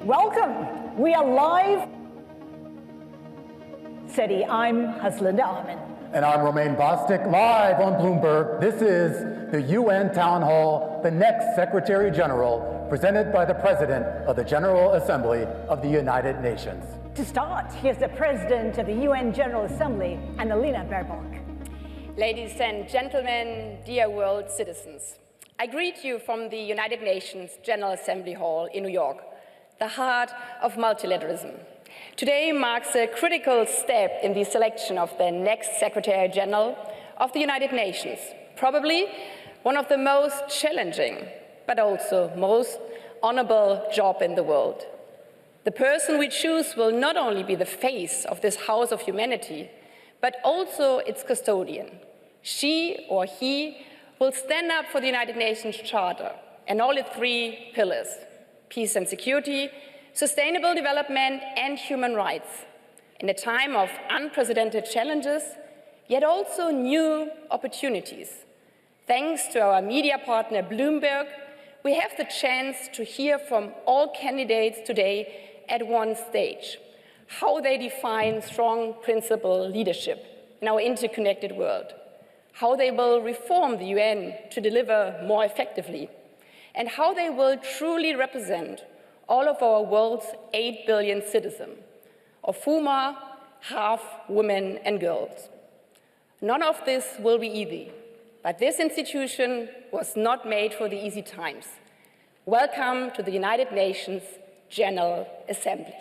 Welcome. We are live. City. I'm Haslinda Ahmed. And I'm Romain Bostic, live on Bloomberg. This is the UN Town Hall, the next Secretary General, presented by the President of the General Assembly of the United Nations. To start, here's the President of the UN General Assembly, Annalena Baerbock. Ladies and gentlemen, dear world citizens, I greet you from the United Nations General Assembly Hall in New York, the heart of multilateralism. Today marks a critical step in the selection of the next Secretary General of the United Nations, probably one of the most challenging, but also most honorable job in the world. The person we choose will not only be the face of this house of humanity, but also its custodian. She or he will stand up for the United Nations Charter and all its three pillars: peace and security, sustainable development, and human rights. In a time of unprecedented challenges, yet also new opportunities. Thanks to our media partner Bloomberg, we have the chance to hear from all candidates today at one stage, how they define strong principle leadership in our interconnected world, how they will reform the UN to deliver more effectively, and how they will truly represent all of our world's 8 billion citizens, of whom are half women and girls. None of this will be easy, but this institution was not made for the easy times. Welcome to the United Nations General Assembly.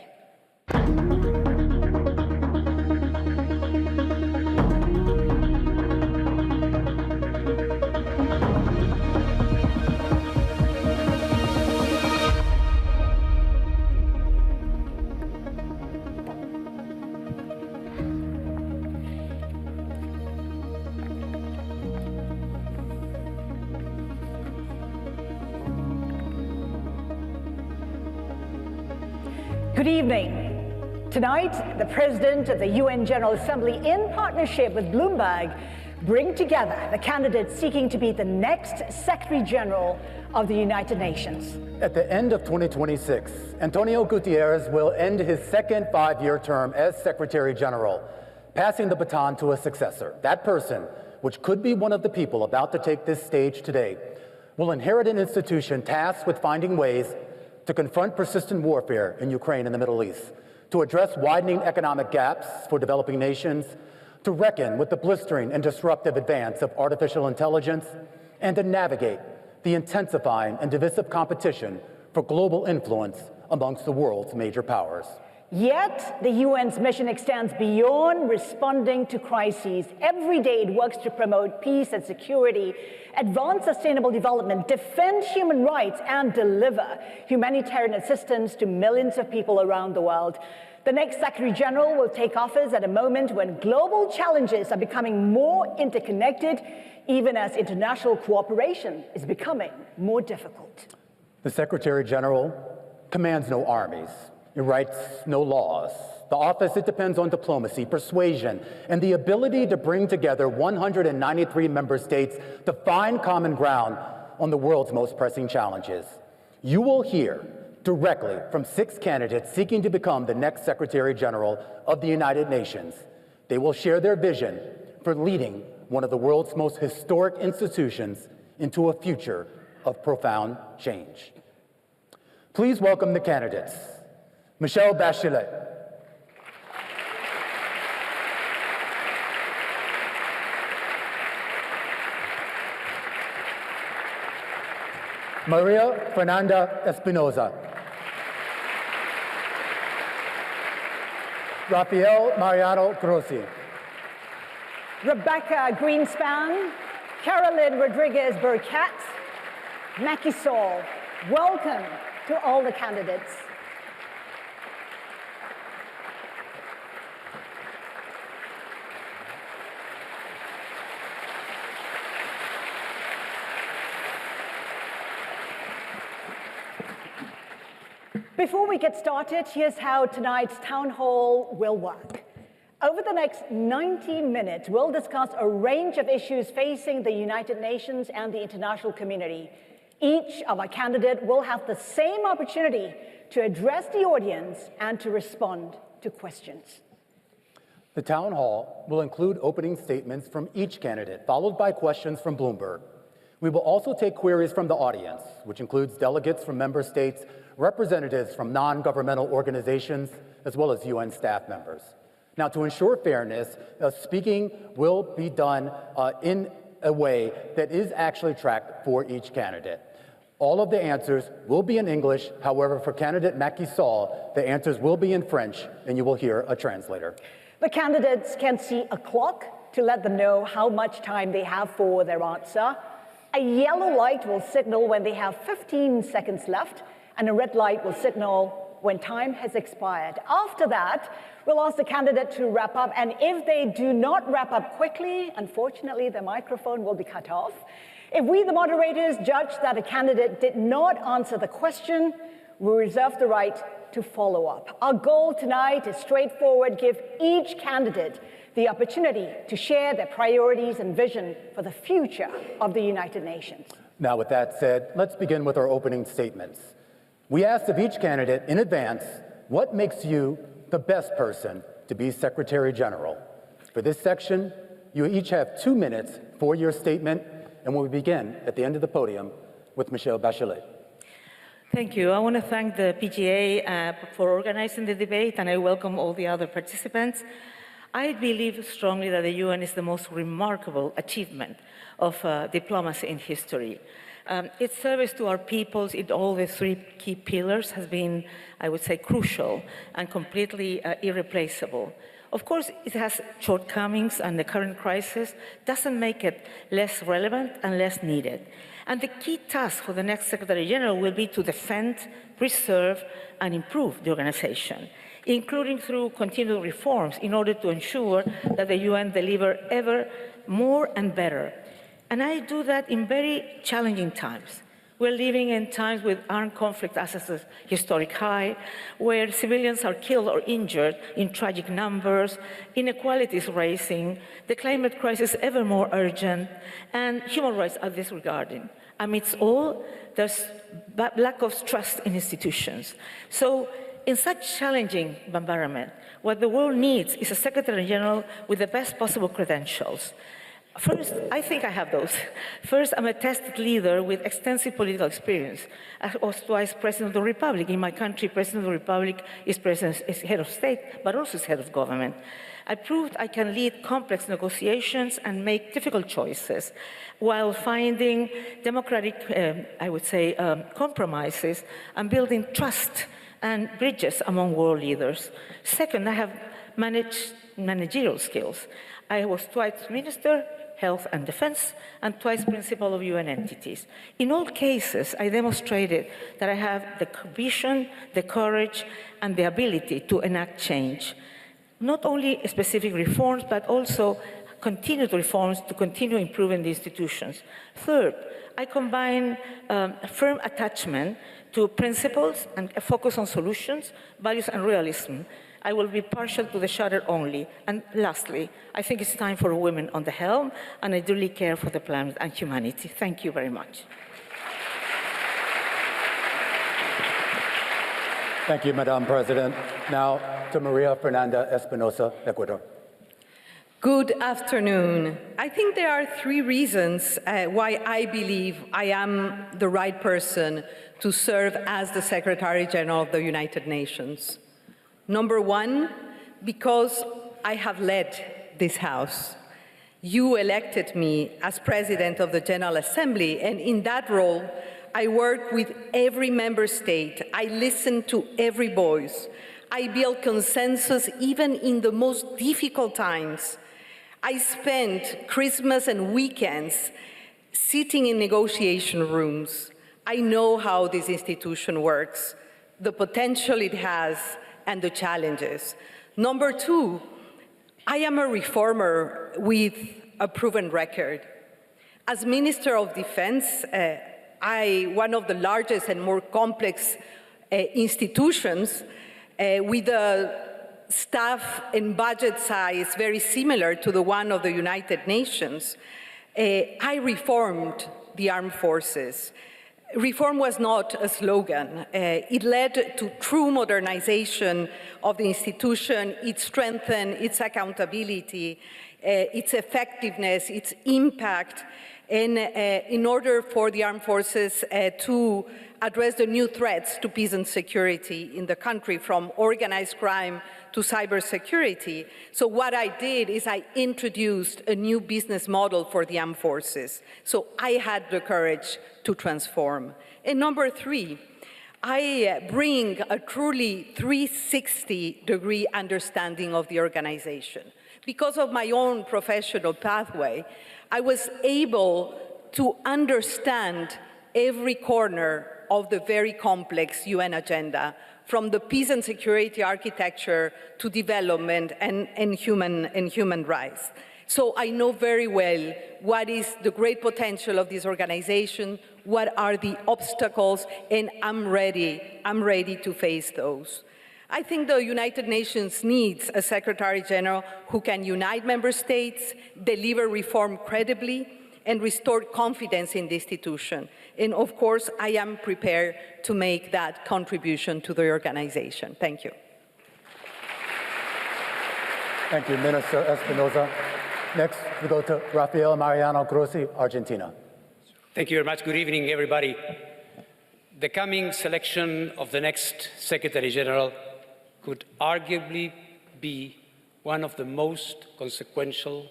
Good evening. Tonight, the President of the UN General Assembly, in partnership with Bloomberg, bring together the candidates seeking to be the next Secretary General of the United Nations. At the end of 2026, Antonio Guterres will end his second 5-year term as Secretary General, passing the baton to a successor. That person, which could be one of the people about to take this stage today, will inherit an institution tasked with finding ways to confront persistent warfare in Ukraine and the Middle East, to address widening economic gaps for developing nations, to reckon with the blistering and disruptive advance of artificial intelligence, and to navigate the intensifying and divisive competition for global influence amongst the world's major powers. Yet, the UN's mission extends beyond responding to crises. Every day it works to promote peace and security, advance sustainable development, defend human rights, and deliver humanitarian assistance to millions of people around the world. The next Secretary General will take office at a moment when global challenges are becoming more interconnected, even as international cooperation is becoming more difficult. The Secretary General commands no armies. It writes no laws. The office, it depends on diplomacy, persuasion, and the ability to bring together 193 member states to find common ground on the world's most pressing challenges. You will hear directly from 6 candidates seeking to become the next Secretary General of the United Nations. They will share their vision for leading one of the world's most historic institutions into a future of profound change. Please welcome the candidates. Michelle Bachelet. Maria Fernanda Espinosa. Rafael Mariano Grossi. Rebecca Greenspan, Carolyn Rodriguez-Burkett, Macky Sall. Welcome to all the candidates. Before we get started, here's how tonight's town hall will work. Over the next 90 minutes, we'll discuss a range of issues facing the United Nations and the international community. Each of our candidates will have the same opportunity to address the audience and to respond to questions. The town hall will include opening statements from each candidate, followed by questions from Bloomberg. We will also take queries from the audience, which includes delegates from member states, representatives from non-governmental organizations, as well as UN staff members. Now, to ensure fairness, speaking will be done in a way that is actually tracked for each candidate. All of the answers will be in English. However, for candidate Macky Sall, the answers will be in French, and you will hear a translator. The candidates can see a clock to let them know how much time they have for their answer. A yellow light will signal when they have 15 seconds left, and a red light will signal when time has expired. After that, we'll ask the candidate to wrap up, and if they do not wrap up quickly, unfortunately, the microphone will be cut off. If we, the moderators, judge that a candidate did not answer the question, we reserve the right to follow up. Our goal tonight is straightforward: give each candidate the opportunity to share their priorities and vision for the future of the United Nations. Now, with that said, let's begin with our opening statements. We asked of each candidate in advance, what makes you the best person to be Secretary General? For this section, you each have 2 minutes for your statement, and we begin at the end of the podium with Michelle Bachelet. Thank you. I want to thank the PGA for organizing the debate, and I welcome all the other participants. I believe strongly that the UN is the most remarkable achievement of diplomacy in history. Its service to our peoples in all the 3 key pillars has been, I would say, crucial and completely irreplaceable. Of course, it has shortcomings, and the current crisis doesn't make it less relevant and less needed. And the key task for the next Secretary General will be to defend, preserve, and improve the organization, including through continued reforms in order to ensure that the UN deliver ever more and better. And I do that in very challenging times. We're living in times with armed conflict at a historic high, where civilians are killed or injured in tragic numbers, inequality is rising, the climate crisis ever more urgent, and human rights are disregarded. Amidst all, there's lack of trust in institutions. So in such challenging environment, what the world needs is a Secretary General with the best possible credentials. First, I think I have those. First, I'm a tested leader with extensive political experience. I was twice President of the Republic. In my country, President of the Republic is head of state, but also is head of government. I proved I can lead complex negotiations and make difficult choices while finding democratic, I would say, compromises and building trust and bridges among world leaders. Second, I have managerial skills. I was twice minister, health and defense, and twice principal of UN entities. In all cases, I demonstrated that I have the vision, the courage, and the ability to enact change. Not only specific reforms, but also continued reforms to continue improving the institutions. Third, I combine firm attachment to principles and a focus on solutions, values, and realism. I will be partial to the charter only. And lastly, I think it's time for women on the helm, and I duly care for the planet and humanity. Thank you very much. Thank you, Madam President. Now to Maria Fernanda Espinosa, Ecuador. Good afternoon. I think there are 3 reasons why I believe I am the right person to serve as the Secretary General of the United Nations. Number 1, because I have led this House. You elected me as President of the General Assembly, and in that role, I work with every member state. I listen to every voice. I build consensus even in the most difficult times. I spent Christmas and weekends sitting in negotiation rooms. I know how this institution works, the potential it has, and the challenges. Number 2, I am a reformer with a proven record. As Minister of Defense, one of the largest and more complex institutions with a staff and budget size very similar to the one of the United Nations, I reformed the armed forces. Reform was not a slogan. It led to true modernization of the institution. It strengthened its accountability, its effectiveness, its impact, and in order for the armed forces to address the new threats to peace and security in the country, from organized crime to cybersecurity. So what I did is I introduced a new business model for the armed forces. So I had the courage to transform. And number three, I bring a truly 360-degree understanding of the organization. Because of my own professional pathway, I was able to understand every corner of the very complex UN agenda, from the peace and security architecture to development and human rights. So I know very well what is the great potential of this organization, what are the obstacles, and I'm ready to face those. I think the United Nations needs a Secretary General who can unite member states, deliver reform credibly, and restore confidence in the institution. And of course, I am prepared to make that contribution to the organization. Thank you. Thank you, Minister Espinosa. Next, we go to Rafael Mariano Grossi, Argentina. Thank you very much. Good evening, everybody. The coming selection of the next Secretary General could arguably be one of the most consequential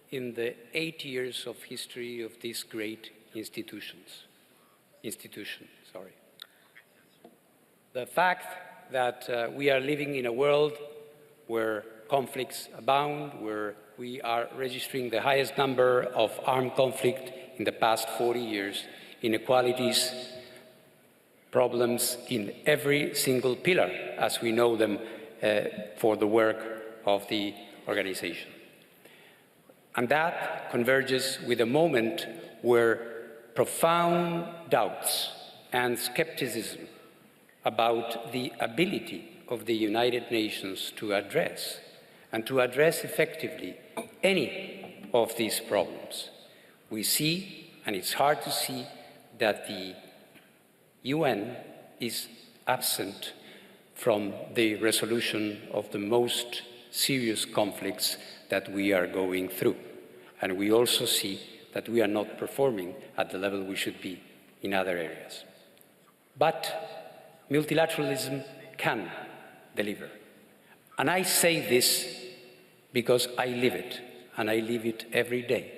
in the 8 years of history of this great institution. The fact that we are living in a world where conflicts abound, where we are registering the highest number of armed conflict in the past 40 years, inequalities, problems in every single pillar, as we know them for the work of the organization. And that converges with a moment where profound doubts and skepticism about the ability of the United Nations to address effectively any of these problems. We see, and it's hard to see, that the UN is absent from the resolution of the most serious conflicts that we are going through. And we also see that we are not performing at the level we should be in other areas. But multilateralism can deliver. And I say this because I live it, and I live it every day.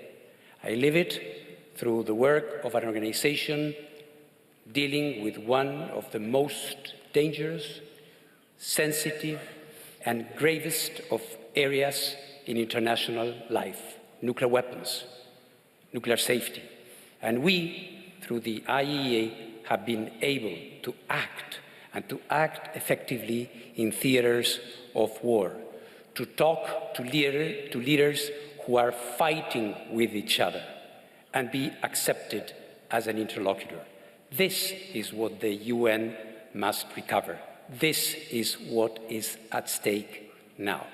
I live it through the work of an organization dealing with one of the most dangerous, sensitive, and gravest of areas in international life: nuclear weapons, nuclear safety. And we, through the IAEA, have been able to act, and to act effectively in theaters of war, to talk to leaders who are fighting with each other, and be accepted as an interlocutor. This is what the UN must recover. This is what is at stake now.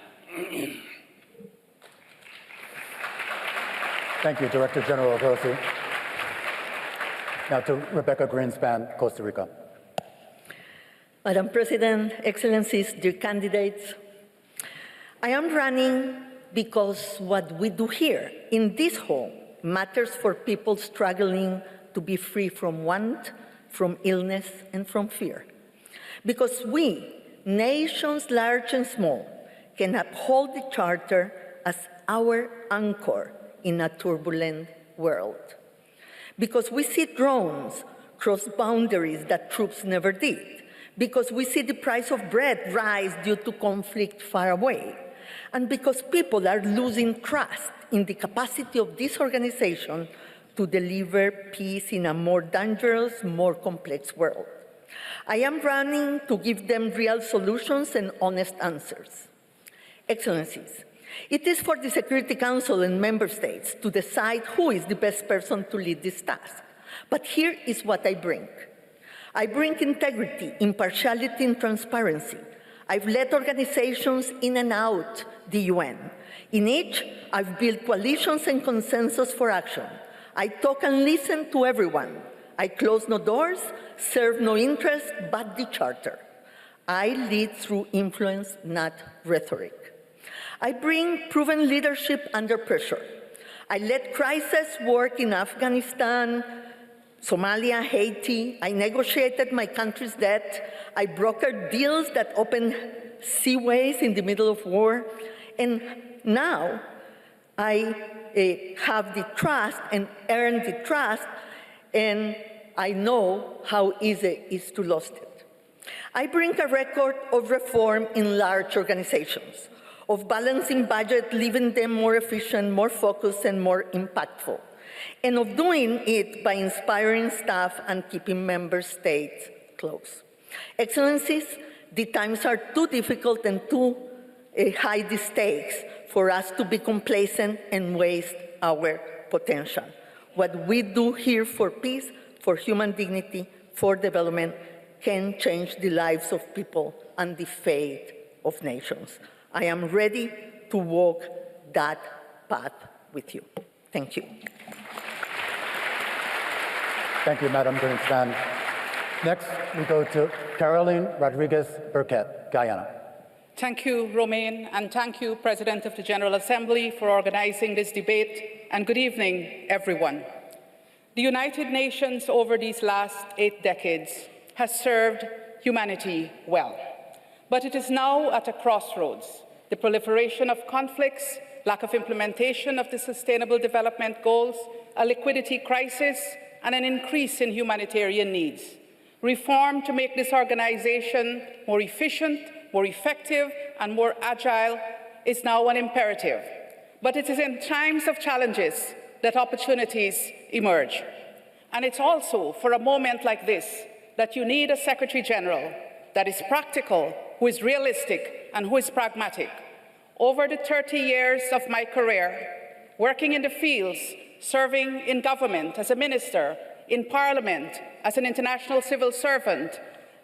Thank you, Director General Grossi. Now to Rebecca Greenspan, Costa Rica. Madam President, Excellencies, dear candidates, I am running because what we do here in this hall matters for people struggling to be free from want, from illness, and from fear. Because we, nations large and small, can uphold the Charter as our anchor in a turbulent world. Because we see drones cross boundaries that troops never did. Because we see the price of bread rise due to conflict far away. And because people are losing trust in the capacity of this organization to deliver peace in a more dangerous, more complex world. I am running to give them real solutions and honest answers. Excellencies, it is for the Security Council and member states to decide who is the best person to lead this task. But here is what I bring. I bring integrity, impartiality, and transparency. I've led organizations in and out the UN. In each, I've built coalitions and consensus for action. I talk and listen to everyone. I close no doors, serve no interest but the charter. I lead through influence, not rhetoric. I bring proven leadership under pressure. I led crisis work in Afghanistan, Somalia, Haiti. I negotiated my country's debt. I brokered deals that opened seaways in the middle of war. And now I have the trust and earn the trust, and I know how easy it is to lose it. I bring a record of reform in large organizations, of balancing budget, leaving them more efficient, more focused, and more impactful, and of doing it by inspiring staff and keeping member states close. Excellencies, the times are too difficult and too high the stakes for us to be complacent and waste our potential. What we do here for peace, for human dignity, for development, can change the lives of people and the fate of nations. I am ready to walk that path with you. Thank you. Thank you, Madam Greenspan. Next, we go to Caroline Rodriguez-Burkett, Guyana. Thank you, Romain, and thank you, President of the General Assembly, for organizing this debate, and good evening, everyone. The United Nations over these last 8 decades has served humanity well, but it is now at a crossroads. The proliferation of conflicts, lack of implementation of the Sustainable Development Goals, a liquidity crisis, and an increase in humanitarian needs. Reform to make this organization more efficient, more effective, and more agile is now an imperative. But it is in times of challenges that opportunities emerge. And it's also for a moment like this that you need a Secretary General that is practical, who is realistic, and who is pragmatic. Over the 30 years of my career, working in the fields, serving in government as a minister, in parliament, as an international civil servant,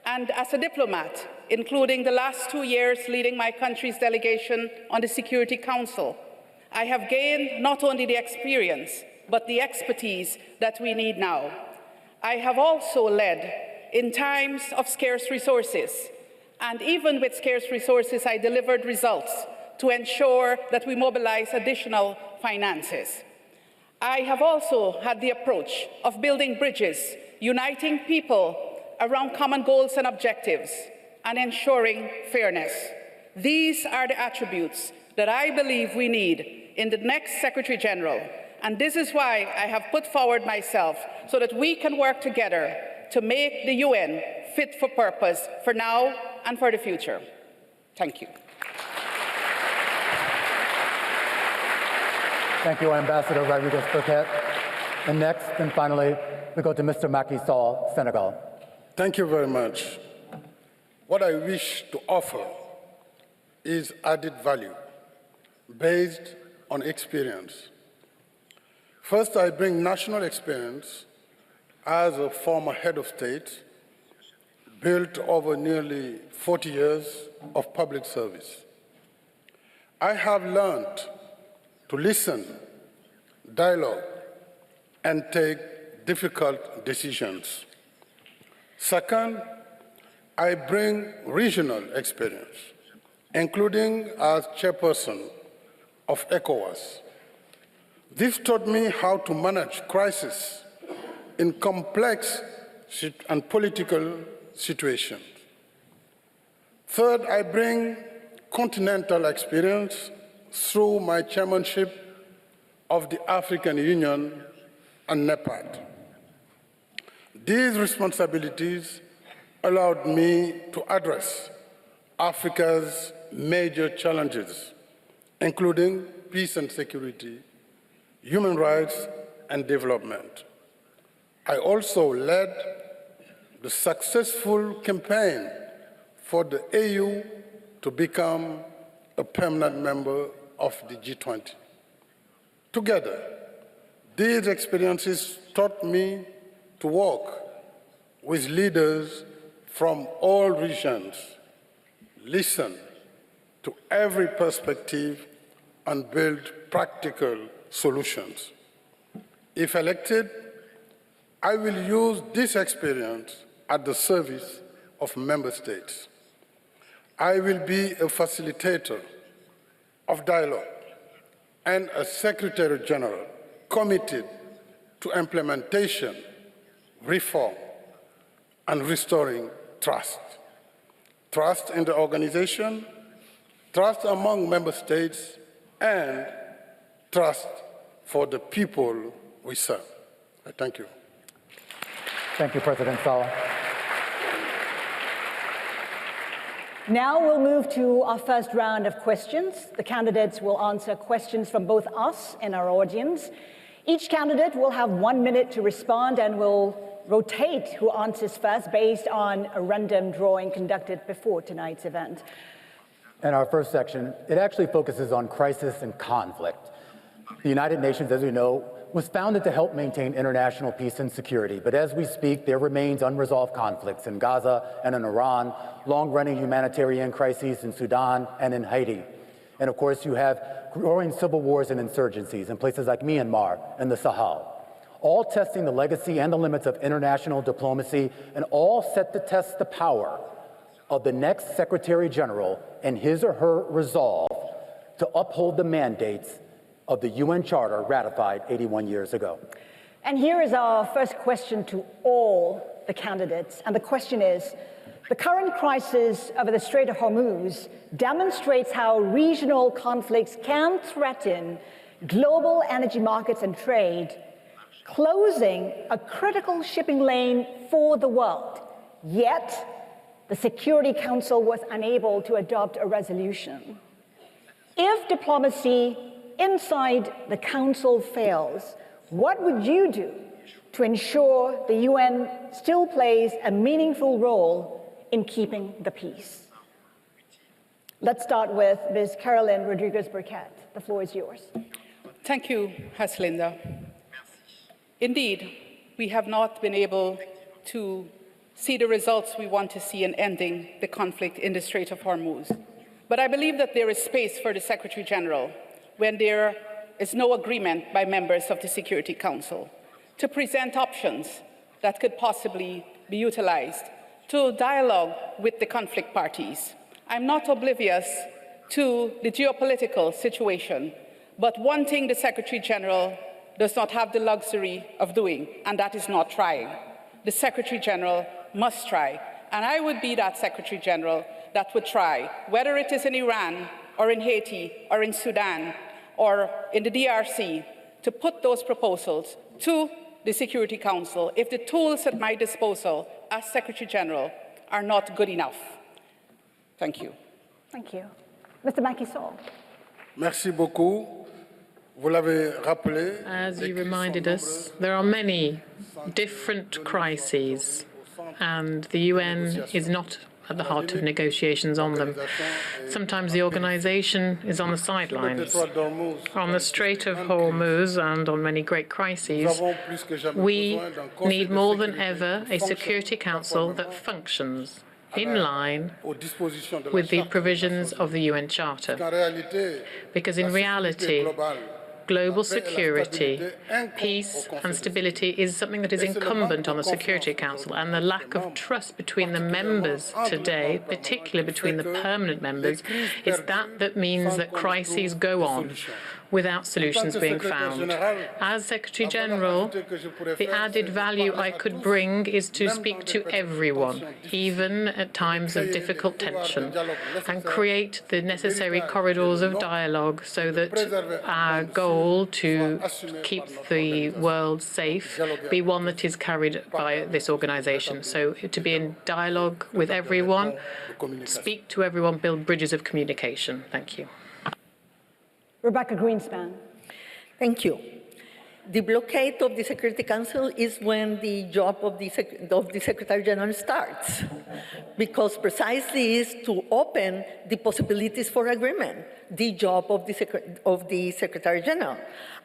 and as a diplomat, including the last 2 years leading my country's delegation on the Security Council, I have gained not only the experience, but the expertise that we need now. I have also led in times of scarce resources, and even with scarce resources, I delivered results to ensure that we mobilize additional finances. I have also had the approach of building bridges, uniting people around common goals and objectives, and ensuring fairness. These are the attributes that I believe we need in the next Secretary General, and this is why I have put forward myself so that we can work together to make the UN fit for purpose for now and for the future. Thank you. Thank you, Ambassador Rodriguez-Burkett. And next, and finally, we go to Mr. Macky Sall, Senegal. Thank you very much. What I wish to offer is added value based on experience. First, I bring national experience as a former head of state, built over nearly 40 years of public service. I have learned to listen, dialogue, and take difficult decisions. Second, I bring regional experience, including as chairperson of ECOWAS. This taught me how to manage crises in complex and political situations. Third, I bring continental experience through my chairmanship of the African Union and NEPAD. These responsibilities allowed me to address Africa's major challenges, including peace and security, human rights, and development. I also led the successful campaign for the AU to become a permanent member of the G20. Together, these experiences taught me to work with leaders from all regions, listen to every perspective, and build practical solutions. If elected, I will use this experience at the service of member states. I will be a facilitator of dialogue and a Secretary General committed to implementation, reform, and restoring trust. Trust in the organization, trust among member states, and trust for the people we serve. I thank you. Thank you, President Saleh. Now we'll move to our first round of questions. The candidates will answer questions from both us and our audience. Each candidate will have 1 minute to respond and will rotate who answers first based on a random drawing conducted before tonight's event. In our first section, it actually focuses on crisis and conflict. The United Nations, as we know, was founded to help maintain international peace and security. But as we speak, there remains unresolved conflicts in Gaza and in Iran, long-running humanitarian crises in Sudan and in Haiti. And of course, you have growing civil wars and insurgencies in places like Myanmar and the Sahel, all testing the legacy and the limits of international diplomacy, and all set to test the power of the next Secretary General and his or her resolve to uphold the mandates of the UN Charter ratified 81 years ago. And here is our first question to all the candidates. And the question is, the current crisis over the Strait of Hormuz demonstrates how regional conflicts can threaten global energy markets and trade, closing a critical shipping lane for the world. Yet, the Security Council was unable to adopt a resolution. If diplomacy inside the Council fails, what would you do to ensure the UN still plays a meaningful role in keeping the peace? Let's start with Ms. Caroline Rodriguez-Burkett. The floor is yours. Thank you, Haslinda. Indeed, we have not been able to see the results we want to see in ending the conflict in the Strait of Hormuz. But I believe that there is space for the Secretary General, when there is no agreement by members of the Security Council, to present options that could possibly be utilized to dialogue with the conflict parties. I'm not oblivious to the geopolitical situation, but one thing the Secretary General does not have the luxury of doing, and that is not trying. The Secretary General must try, and I would be that Secretary General that would try, whether it is in Iran or in Haiti or in Sudan or in the DRC, to put those proposals to the Security Council if the tools at my disposal as Secretary General are not good enough. Thank you. Thank you. Mr. Macky Sall. Merci beaucoup. Vous l'avez rappelé. As you reminded us, there are many different crises, and the UN is not at the heart of negotiations on them. Sometimes the organization is on the sidelines. On the Strait of Hormuz and on many great crises, we need more than ever a Security Council that functions in line with the provisions of the UN Charter. Because in reality, global security, peace and stability is something that is incumbent on the Security Council, and the lack of trust between the members today, particularly between the permanent members, is that means that crises go on without solutions being found. As Secretary General, the added value I could bring is to speak to everyone, even at times of difficult tension, and create the necessary corridors of dialogue so that our goal to keep the world safe be one that is carried by this organization. So to be in dialogue with everyone, speak to everyone, build bridges of communication. Thank you. Rebecca Greenspan. Thank you. The blockade of the Security Council is when the job of the Secretary General starts, because precisely is to open the possibilities for agreement, the job of the Secretary General.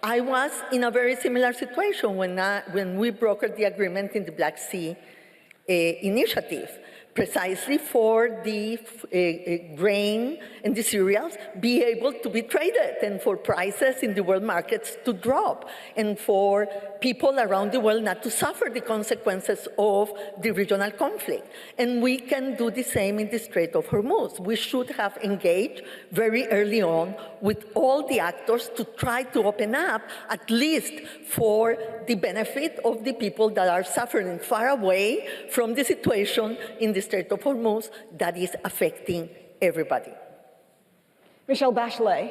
I was in a very similar situation when we brokered the agreement in the Black Sea initiative. precisely for the grain and the cereals be able to be traded and for prices in the world markets to drop and for people around the world not to suffer the consequences of the regional conflict. And we can do the same in the Strait of Hormuz. We should have engaged very early on with all the actors to try to open up, at least for the benefit of the people that are suffering far away from the situation in the Strait of Hormuz that is affecting everybody. Michelle Bachelet.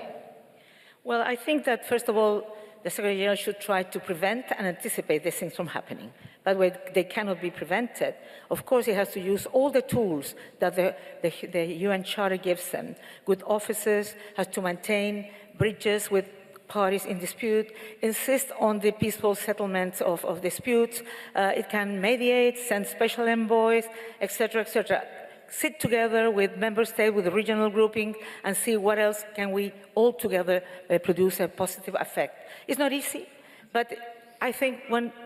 Well, I think that, first of all, the Secretary General should try to prevent and anticipate these things from happening. But when they cannot be prevented, of course, he has to use all the tools that the UN Charter gives them. Good officers, has to maintain bridges with parties in dispute, insist on the peaceful settlement of disputes. It can mediate, send special envoys, etc., etc. Sit together with member states, with the regional grouping, and see what else can we all together produce a positive effect. It's not easy, but I think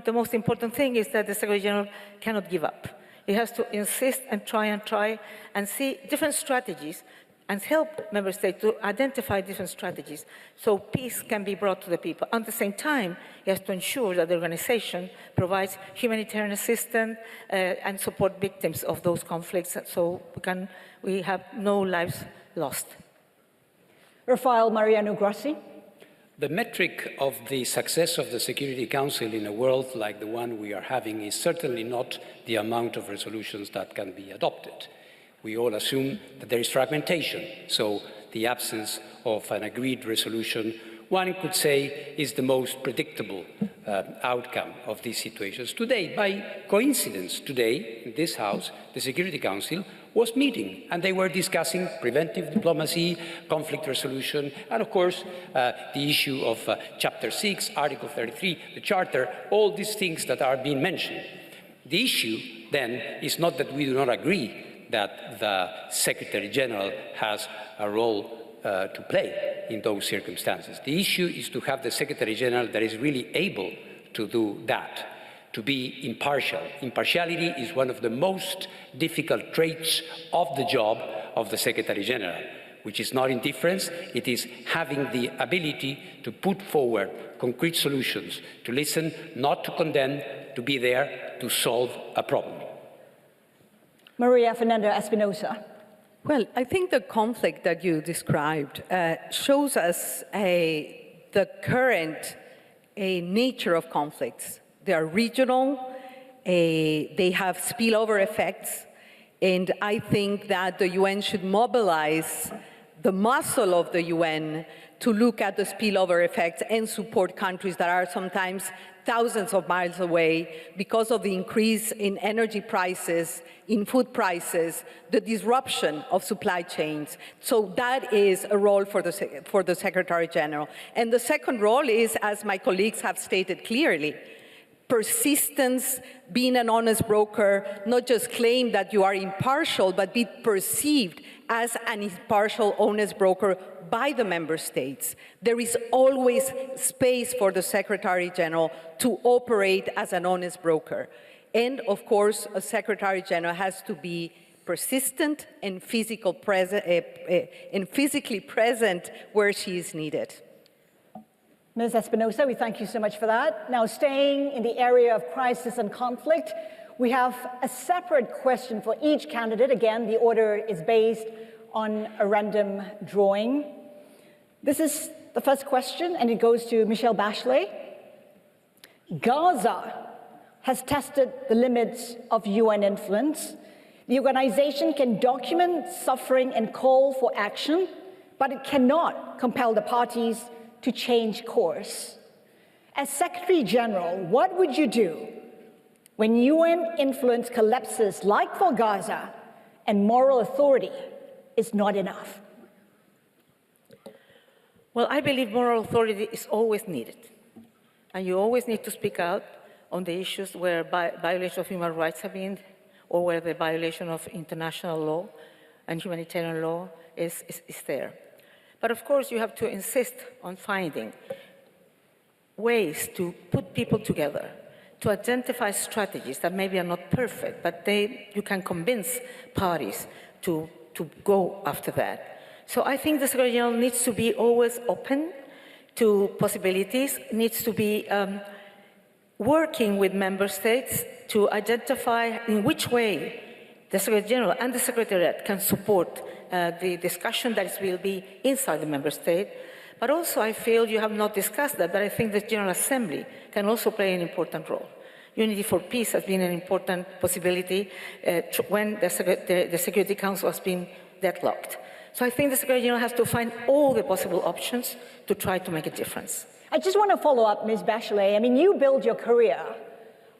the most important thing is that the Secretary General cannot give up. He has to insist and try and see different strategies and help member states to identify different strategies so peace can be brought to the people. At the same time, he has to ensure that the organization provides humanitarian assistance and support victims of those conflicts so we have no lives lost. Rafael Mariano Grossi. The metric of the success of the Security Council in a world like the one we are having is certainly not the amount of resolutions that can be adopted. We all assume that there is fragmentation, so the absence of an agreed resolution, one could say, is the most predictable outcome of these situations. Today, by coincidence, today, in this House, the Security Council was meeting, and they were discussing preventive diplomacy, conflict resolution, and of course, the issue of Chapter 6, Article 33, the Charter, all these things that are being mentioned. The issue, then, is not that we do not agree that the Secretary General has a role to play in those circumstances. The issue is to have the Secretary General that is really able to do that, to be impartial. Impartiality is one of the most difficult traits of the job of the Secretary General, which is not indifference, it is having the ability to put forward concrete solutions, to listen, not to condemn, to be there to solve a problem. Maria Fernanda Espinosa. Well, I think the conflict that you described shows us the current nature of conflicts. They are regional, they have spillover effects, and I think that the UN should mobilize the muscle of the UN to look at the spillover effects and support countries that are sometimes thousands of miles away because of the increase in energy prices, in food prices, the disruption of supply chains. So that is a role for the Secretary General. And the second role is, as my colleagues have stated clearly, persistence, being an honest broker, not just claim that you are impartial, but be perceived as an impartial, honest broker by the member states. There is always space for the Secretary General to operate as an honest broker. And of course, a Secretary General has to be persistent and physically present where she is needed. Ms. Espinosa, we thank you so much for that. Now, staying in the area of crisis and conflict, we have a separate question for each candidate. Again, the order is based on a random drawing. This is the first question, and it goes to Michelle Bachelet. Gaza has tested the limits of UN influence. The organization can document suffering and call for action, but it cannot compel the parties to change course. As Secretary General, what would you do when UN influence collapses like for Gaza and moral authority is not enough? Well, I believe moral authority is always needed. And you always need to speak out on the issues where violation of human rights have been, or where the violation of international law and humanitarian law is there. But of course, you have to insist on finding ways to put people together, to identify strategies that maybe are not perfect, but you can convince parties to go after that. So I think the Secretary General needs to be always open to possibilities, needs to be working with member states to identify in which way the Secretary General and the Secretariat can support the discussion that will be inside the member state. But also I feel you have not discussed that, but I think the General Assembly can also play an important role. Unity for Peace has been an important possibility when the Security Council has been deadlocked. So I think the Secretary General has to find all the possible options to try to make a difference. I just want to follow up, Ms. Bachelet. I mean, you build your career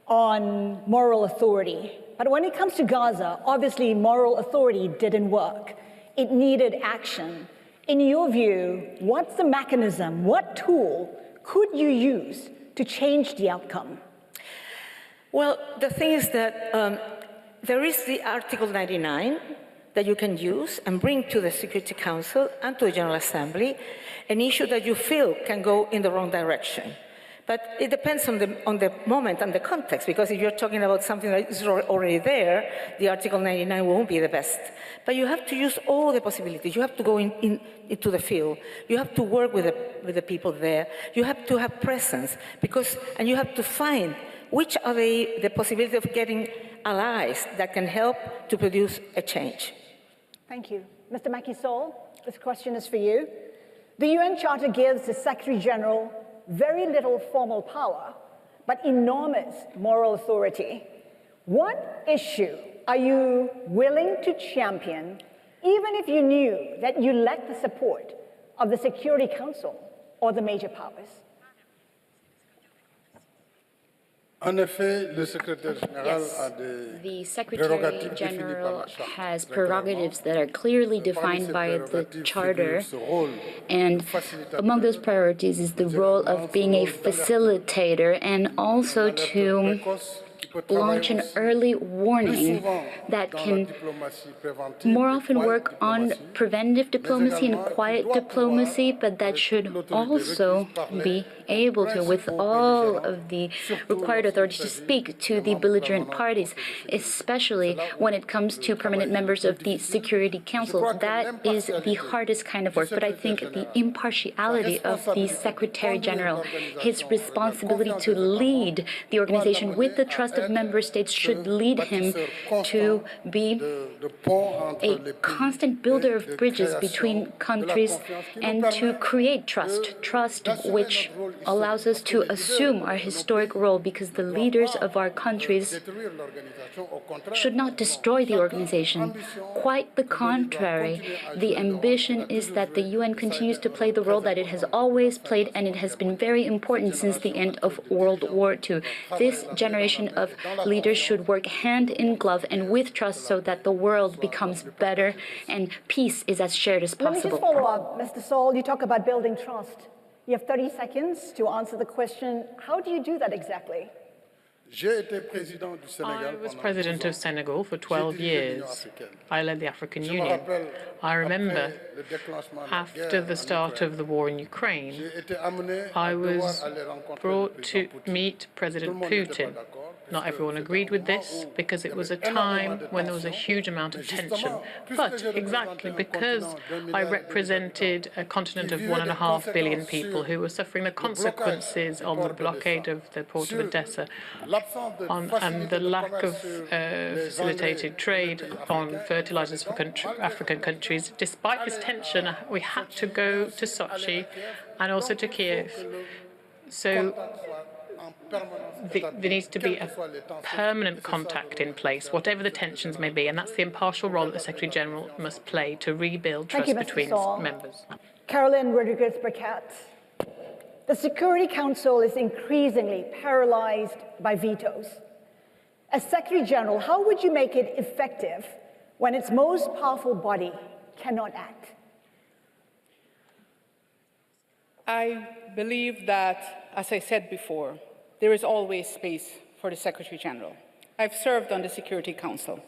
on moral authority. But when it comes to Gaza, obviously moral authority didn't work. It needed action. In your view, what's the mechanism, what tool could you use to change the outcome? Well, the thing is that there is the Article 99 that you can use and bring to the Security Council and to the General Assembly, an issue that you feel can go in the wrong direction. But it depends on the moment and the context, because if you're talking about something that is already there, the Article 99 won't be the best. But you have to use all the possibilities. You have to go into the field. You have to work with the people there. You have to have presence, and you have to find which are the possibility of getting allies that can help to produce a change. Thank you. Mr. Macky Sall, this question is for you. The UN Charter gives the Secretary General very little formal power, but enormous moral authority. What issue are you willing to champion, even if you knew that you lacked the support of the Security Council or the major powers? The Secretary General has prerogatives that are clearly defined by the Charter, and among those priorities is the role of being a facilitator and also to launch an early warning that can more often work on preventive diplomacy and quiet diplomacy, but that should also be able to, with all of the required authority, to speak to the belligerent parties, especially when it comes to permanent members of the Security Council. That is the hardest kind of work, but I think the impartiality of the Secretary General, his responsibility to lead the organization with the trust of member states, should lead him to be a constant builder of bridges between countries and to create trust which allows us to assume our historic role, because the leaders of our countries should not destroy the organization. Quite the contrary. The ambition is that the UN continues to play the role that it has always played, and it has been very important since the end of World War II. This generation of leaders should work hand in glove and with trust so that the world becomes better and peace is as shared as possible. Let me just follow up, Mr. Sall. You talk about building trust. You have 30 seconds to answer the question. How do you do that exactly? I was president of Senegal for 12 years. I led the African Union. I remember after the start of the war in Ukraine, I was brought to meet President Putin. Not everyone agreed with this because it was a time when there was a huge amount of tension. But exactly because I represented a continent of 1.5 billion people who were suffering the consequences on the blockade of the port of Odessa and the lack of facilitated trade on fertilizers for African countries. Despite this tension, we had to go to Sochi and also to Kiev. So there needs to be a permanent contact in place, whatever the tensions may be, and that's the impartial role that the Secretary General must play to rebuild trust between members. Caroline Rodriguez-Burkett, the Security Council is increasingly paralyzed by vetoes. As Secretary General, how would you make it effective when its most powerful body cannot act? I believe that, as I said before, there is always space for the Secretary General. I've served on the Security Council,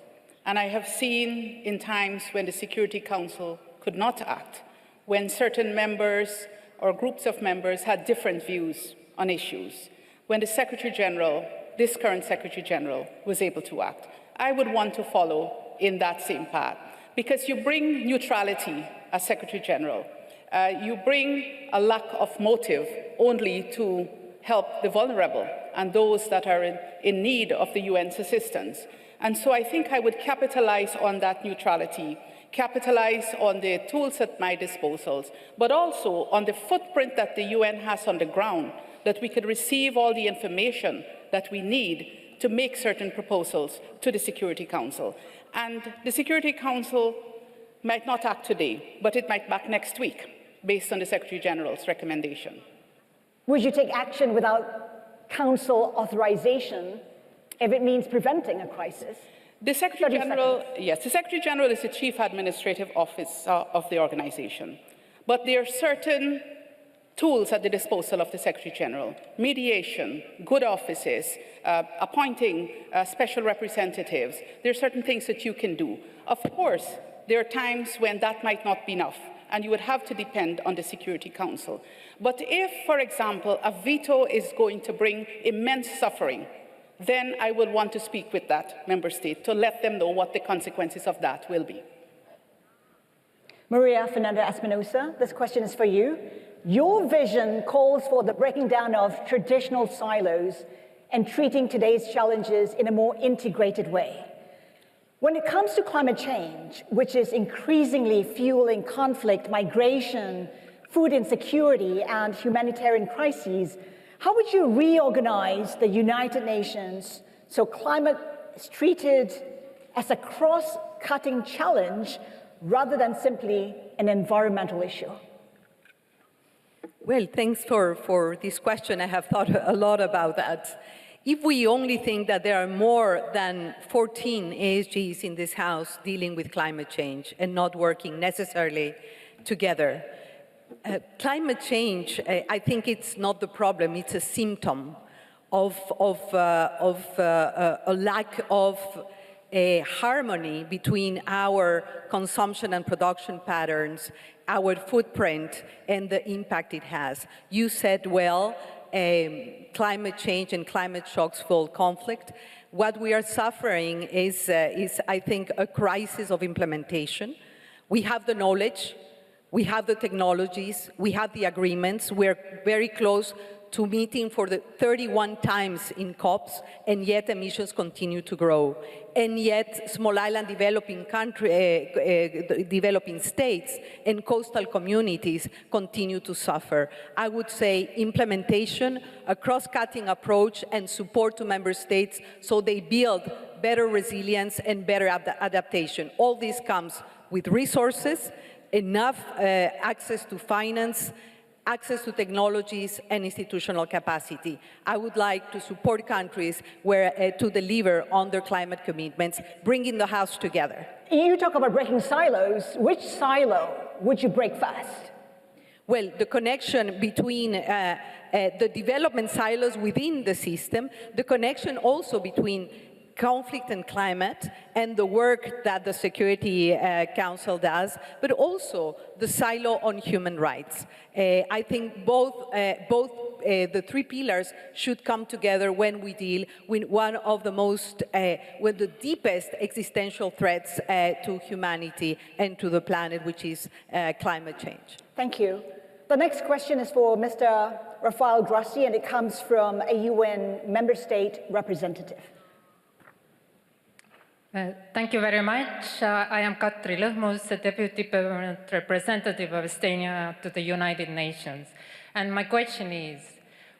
and I have seen in times when the Security Council could not act, when certain members or groups of members had different views on issues, when the Secretary General this current Secretary General was able to act. I would want to follow in that same path, because you bring neutrality as Secretary General. You bring a lack of motive only to help the vulnerable and those that are in need of the UN's assistance. And so I think I would capitalize on that neutrality, capitalize on the tools at my disposal, but also on the footprint that the UN has on the ground, that we could receive all the information that we need to make certain proposals to the Security Council. And the Security Council might not act today, but it might act next week, based on the Secretary General's recommendation. Would you take action without Council authorization if it means preventing a crisis? The Secretary General, yes, the Secretary General is the Chief Administrative Officer of the organization. But there are certain tools at the disposal of the Secretary General: mediation, good offices, appointing special representatives. There are certain things that you can do. Of course, there are times when that might not be enough, and you would have to depend on the Security Council. But if, for example, a veto is going to bring immense suffering, then I will want to speak with that member state to let them know what the consequences of that will be. Maria Fernanda Espinosa, this question is for you. Your vision calls for the breaking down of traditional silos and treating today's challenges in a more integrated way. When it comes to climate change, which is increasingly fueling conflict, migration, food insecurity, and humanitarian crises, how would you reorganize the United Nations so climate is treated as a cross-cutting challenge rather than simply an environmental issue? Well, thanks for this question. I have thought a lot about that. If we only think that there are more than 14 ASGs in this House dealing with climate change and not working necessarily together, climate change, I think it's not the problem, it's a symptom of a lack of harmony between our consumption and production patterns, our footprint, and the impact it has. You said well, climate change and climate shocks fuel conflict. What we are suffering is, I think, a crisis of implementation. We have the knowledge, we have the technologies, we have the agreements. We're very close to meeting for the 31 times in COPs, and yet emissions continue to grow. And yet small island developing states and coastal communities continue to suffer. I would say implementation, a cross-cutting approach, and support to member states so they build better resilience and better adaptation. All this comes with resources, enough access to finance, access to technologies, and institutional capacity. I would like to support countries to deliver on their climate commitments, bringing the House together. You talk about breaking silos. Which silo would you break fast? Well, the connection between the development silos within the system, the connection also between conflict and climate, and the work that the Security Council does, but also the silo on human rights. I think both the three pillars should come together when we deal with one of the most, with the deepest existential threats to humanity and to the planet, which is climate change. Thank you. The next question is for Mr. Rafael Grossi, and it comes from a UN member state representative. Thank you very much. I am Katri Lõhmus, the Deputy Permanent Representative of Estonia to the United Nations. And my question is,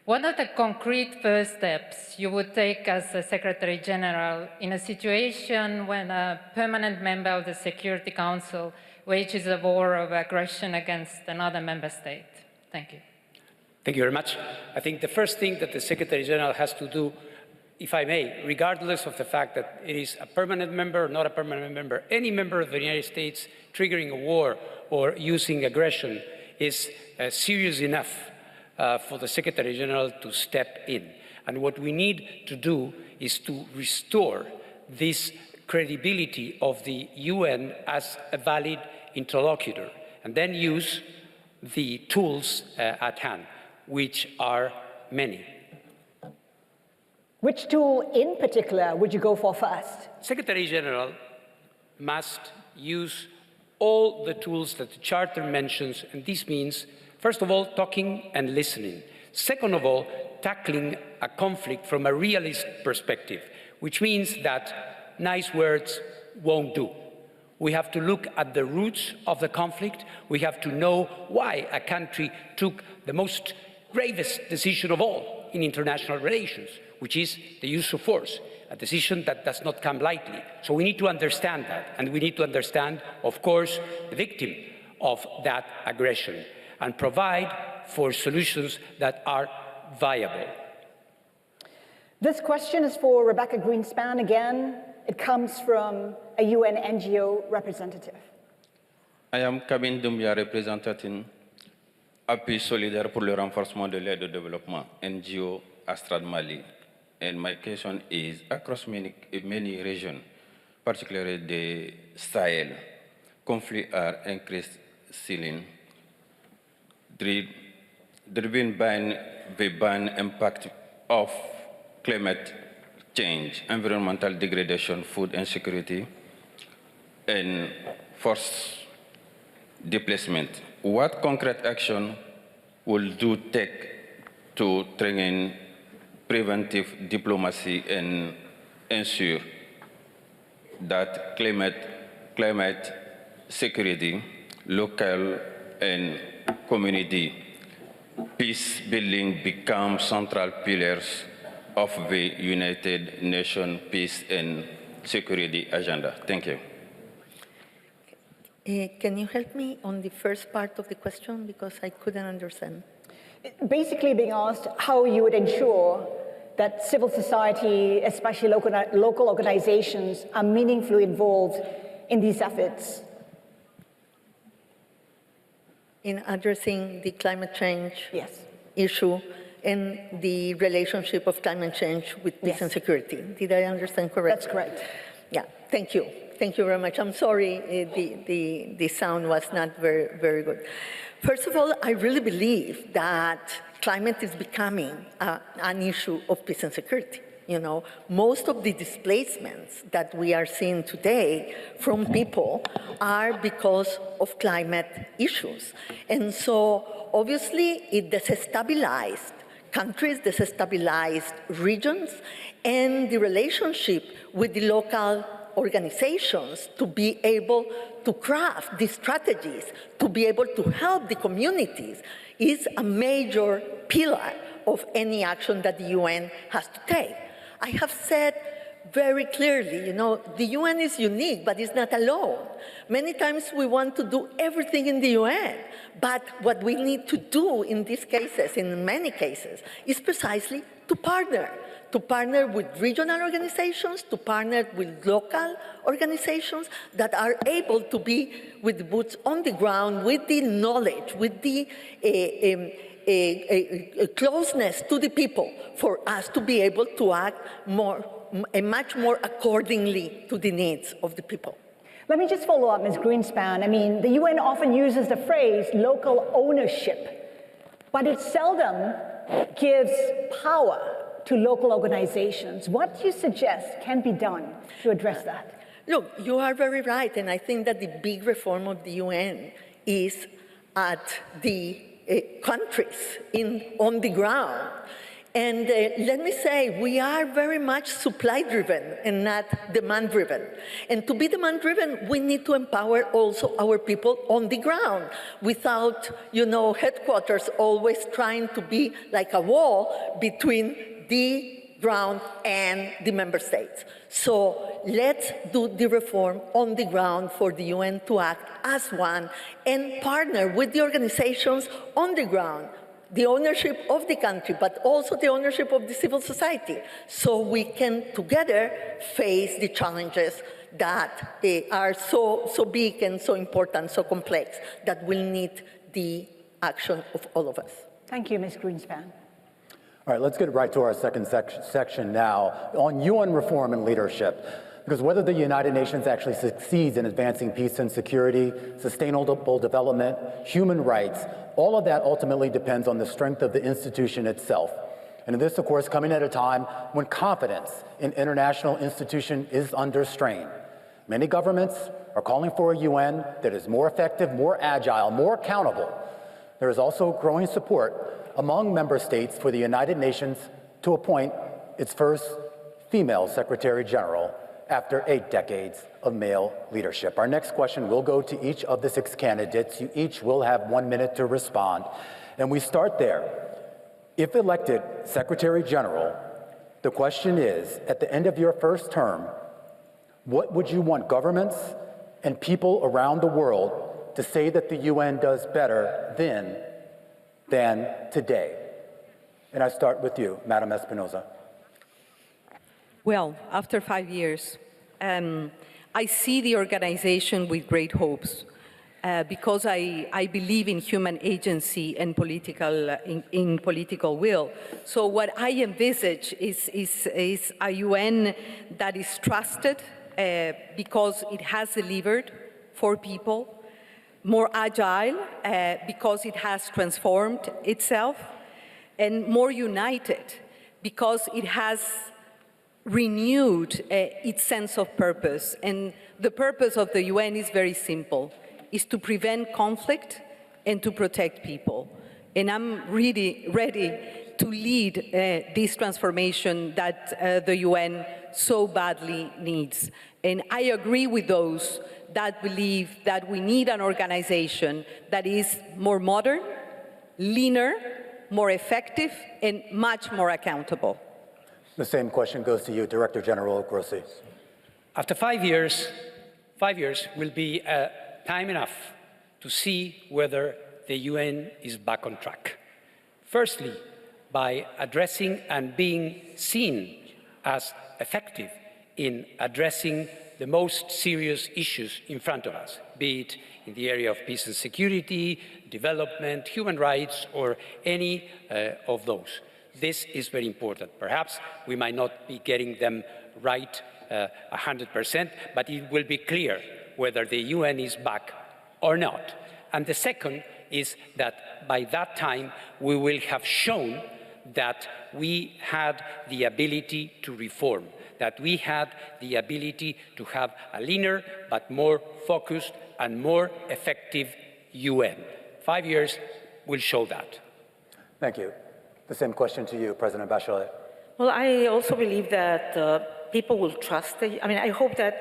what are the concrete first steps you would take as a Secretary General in a situation when a permanent member of the Security Council wages a war of aggression against another member state? Thank you. Thank you very much. I think the first thing that the Secretary General has to do, if I may, regardless of the fact that it is a permanent member or not a permanent member, any member of the United States triggering a war or using aggression is serious enough for the Secretary General to step in. And what we need to do is to restore this credibility of the UN as a valid interlocutor, and then use the tools at hand, which are many. Which tool in particular would you go for first? Secretary General must use all the tools that the Charter mentions, and this means, first of all, talking and listening. Second of all, tackling a conflict from a realist perspective, which means that nice words won't do. We have to look at the roots of the conflict. We have to know why a country took the most gravest decision of all in international relations, which is the use of force, a decision that does not come lightly. So we need to understand that, and we need to understand, of course, the victim of that aggression, and provide for solutions that are viable. This question is for Rebecca Greenspan again. It comes from a UN NGO representative. I am Kabin Doumbia, representing Appui Solidaire pour le renforcement de l'aide au développement, NGO Astrad Mali. And my question is, across many regions, particularly the Sahel, conflicts are increasing, driven by the impact of climate change, environmental degradation, food insecurity, and forced displacement. What concrete action will you take to train preventive diplomacy and ensure that climate security, local and community peace building become central pillars of the United Nations peace and security agenda? Thank you. Can you help me on the first part of the question, because I couldn't understand? Basically being asked how you would ensure that civil society, especially local organizations, are meaningfully involved in these efforts. In addressing the climate change Yes. issue and the relationship of climate change with peace and security. Did I understand correctly? That's correct. Yeah, thank you. Thank you very much. I'm sorry the sound was not very good. First of all, I really believe that climate is becoming an issue of peace and security. You know, most of the displacements that we are seeing today from people are because of climate issues. And so obviously it desestabilized countries, desestabilized regions, and the relationship with the local organizations to be able to craft these strategies, to be able to help the communities, is a major pillar of any action that the UN has to take. I have said very clearly, you know, the UN is unique, but it's not alone. Many times we want to do everything in the UN, but what we need to do in these cases, in many cases, is precisely to partner with regional organizations, to partner with local organizations that are able to be with boots on the ground, with the knowledge, with the closeness to the people, for us to be able to act much more accordingly to the needs of the people. Let me just follow up, Ms. Greenspan. I mean, the UN often uses the phrase local ownership, but it seldom gives power to local organizations. What do you suggest can be done to address that? Look, you are very right, and I think that the big reform of the UN is at the countries on the ground. And let me say, we are very much supply-driven and not demand-driven. And to be demand-driven, we need to empower also our people on the ground without, you know, headquarters always trying to be like a wall between the ground and the member states. So let's do the reform on the ground for the UN to act as one and partner with the organizations on the ground, the ownership of the country, but also the ownership of the civil society, so we can together face the challenges that are so big and so important, so complex, that will need the action of all of us. Thank you, Ms. Greenspan. All right, let's get right to our second section now on UN reform and leadership. Because whether the United Nations actually succeeds in advancing peace and security, sustainable development, human rights, all of that ultimately depends on the strength of the institution itself. And this, of course, coming at a time when confidence in international institutions is under strain. Many governments are calling for a UN that is more effective, more agile, more accountable. There is also growing support among member states for the United Nations to appoint its first female Secretary General after 8 decades of male leadership. Our next question will go to each of the 6 candidates. You each will have 1 minute to respond. And we start there. If elected Secretary General, the question is, at the end of your first term, what would you want governments and people around the world to say that the UN does better then than today? And I start with you, Madam Espinosa. Well, after 5 years, I see the organization with great hopes because I believe in human agency and in political will. So what I envisage is a UN that is trusted because it has delivered for people, more agile because it has transformed itself, and more united because it has renewed its sense of purpose. And the purpose of the UN is very simple, is to prevent conflict and to protect people. And I'm really ready to lead this transformation that the UN so badly needs. And I agree with those that believe that we need an organization that is more modern, leaner, more effective, and much more accountable. The same question goes to you, Director General Grossi. After 5 years, 5 years will be time enough to see whether the UN is back on track. Firstly, by addressing and being seen as effective in addressing the most serious issues in front of us, be it in the area of peace and security, development, human rights, or any of those. This is very important. Perhaps we might not be getting them right 100%, but it will be clear whether the UN is back or not. And the second is that by that time, we will have shown that we had the ability to reform, that we had the ability to have a leaner but more focused and more effective UN. 5 years will show that. Thank you. The same question to you, President Bachelet. Well, I also believe that people will trust. I hope that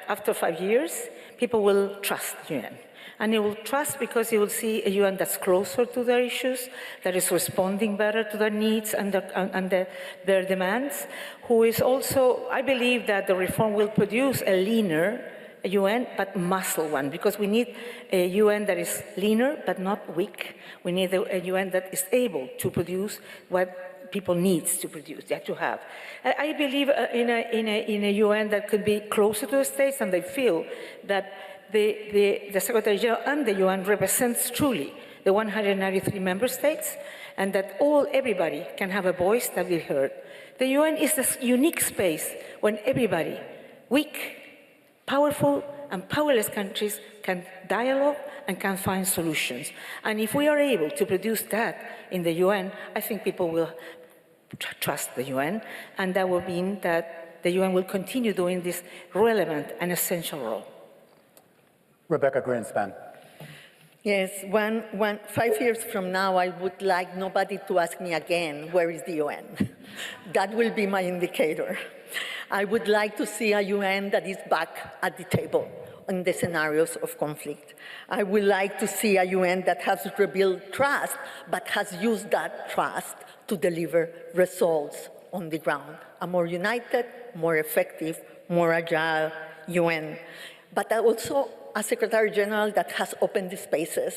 after 5 years, people will trust the UN. And they will trust because they will see a UN that's closer to their issues, that is responding better to their needs and their demands, who is also, I believe that the reform will produce a leaner UN, but muscle one, because we need a UN that is leaner, but not weak. We need a UN that is able to produce what people need to produce, they have to have. I believe in a UN that could be closer to the states, and they feel that the Secretary General and the UN represents truly the 193 member states, and that everybody can have a voice that will be heard. The UN is this unique space when everybody, weak, powerful, and powerless countries can dialogue and can find solutions. And if we are able to produce that in the UN, I think people will trust the UN, and that will mean that the UN will continue doing this relevant and essential role. Rebecca Greenspan. Yes, 5 years from now, I would like nobody to ask me again, where is the UN? That will be my indicator. I would like to see a UN that is back at the table in the scenarios of conflict. I would like to see a UN that has rebuilt trust, but has used that trust to deliver results on the ground. A more united, more effective, more agile UN. But also a Secretary General that has opened the spaces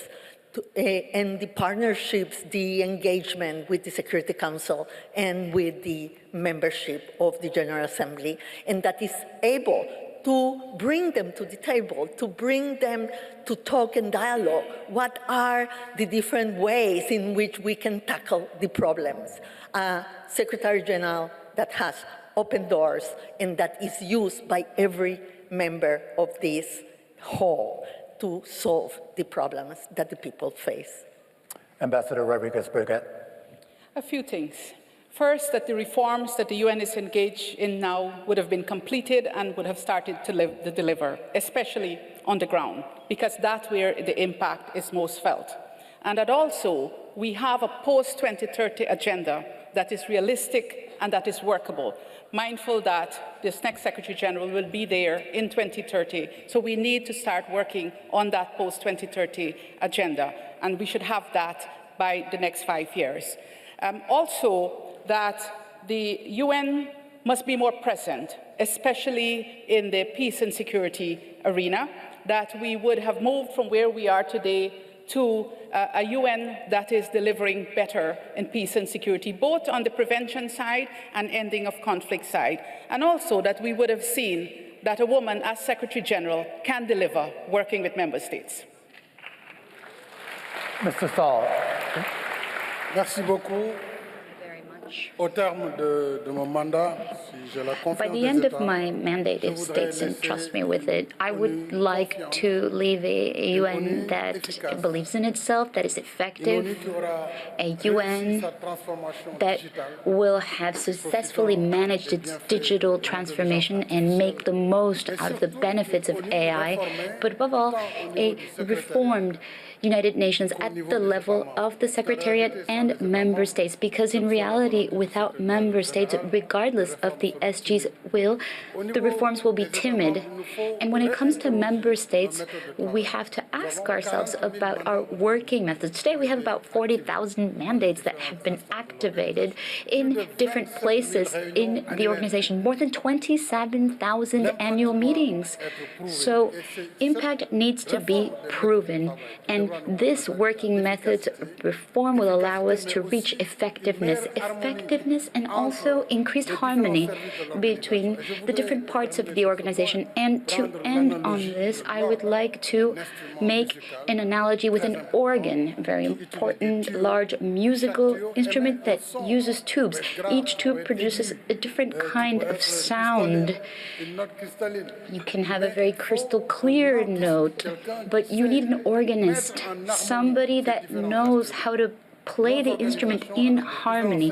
and the partnerships, the engagement with the Security Council and with the membership of the General Assembly, and that is able to bring them to the table, to bring them to talk and dialogue. What are the different ways in which we can tackle the problems? A Secretary General that has open doors and that is used by every member of this hall to solve the problems that the people face. Ambassador Rodriguez-Burgett. A few things. First, that the reforms that the UN is engaged in now would have been completed and would have started to deliver, especially on the ground, because that's where the impact is most felt. And that also we have a post-2030 agenda that is realistic and that is workable, mindful that this next Secretary General will be there in 2030. So we need to start working on that post-2030 agenda, and we should have that by the next 5 years. Also, that the UN must be more present, especially in the peace and security arena, that we would have moved from where we are today to a UN that is delivering better in peace and security, both on the prevention side and ending of conflict side. And also that we would have seen that a woman as Secretary General can deliver working with member states. Mr. Saul. Merci beaucoup. Au terme de mon mandat, si j'ai la confiance By the end of my mandate, if states entrust me with it, I would like to leave a UN that believes in itself, that is effective, a UN that will have successfully managed its digital transformation and make the most out of the benefits of AI, but above all, a reformed United Nations at the level of the Secretariat and member states, because in reality, without member states, regardless of the SG's will, the reforms will be timid. And when it comes to member states, we have to ask ourselves about our working methods. Today, we have about 40,000 mandates that have been activated in different places in the organization, more than 27,000 annual meetings. So impact needs to be proven, and this working methods reform will allow us to reach effectiveness and also increased harmony between the different parts of the organization. And to end on this, I would like to make an analogy with an organ, a very important, large musical instrument that uses tubes. Each tube produces a different kind of sound. You can have a very crystal clear note, but you need an organist, somebody that knows how to play the instrument in harmony.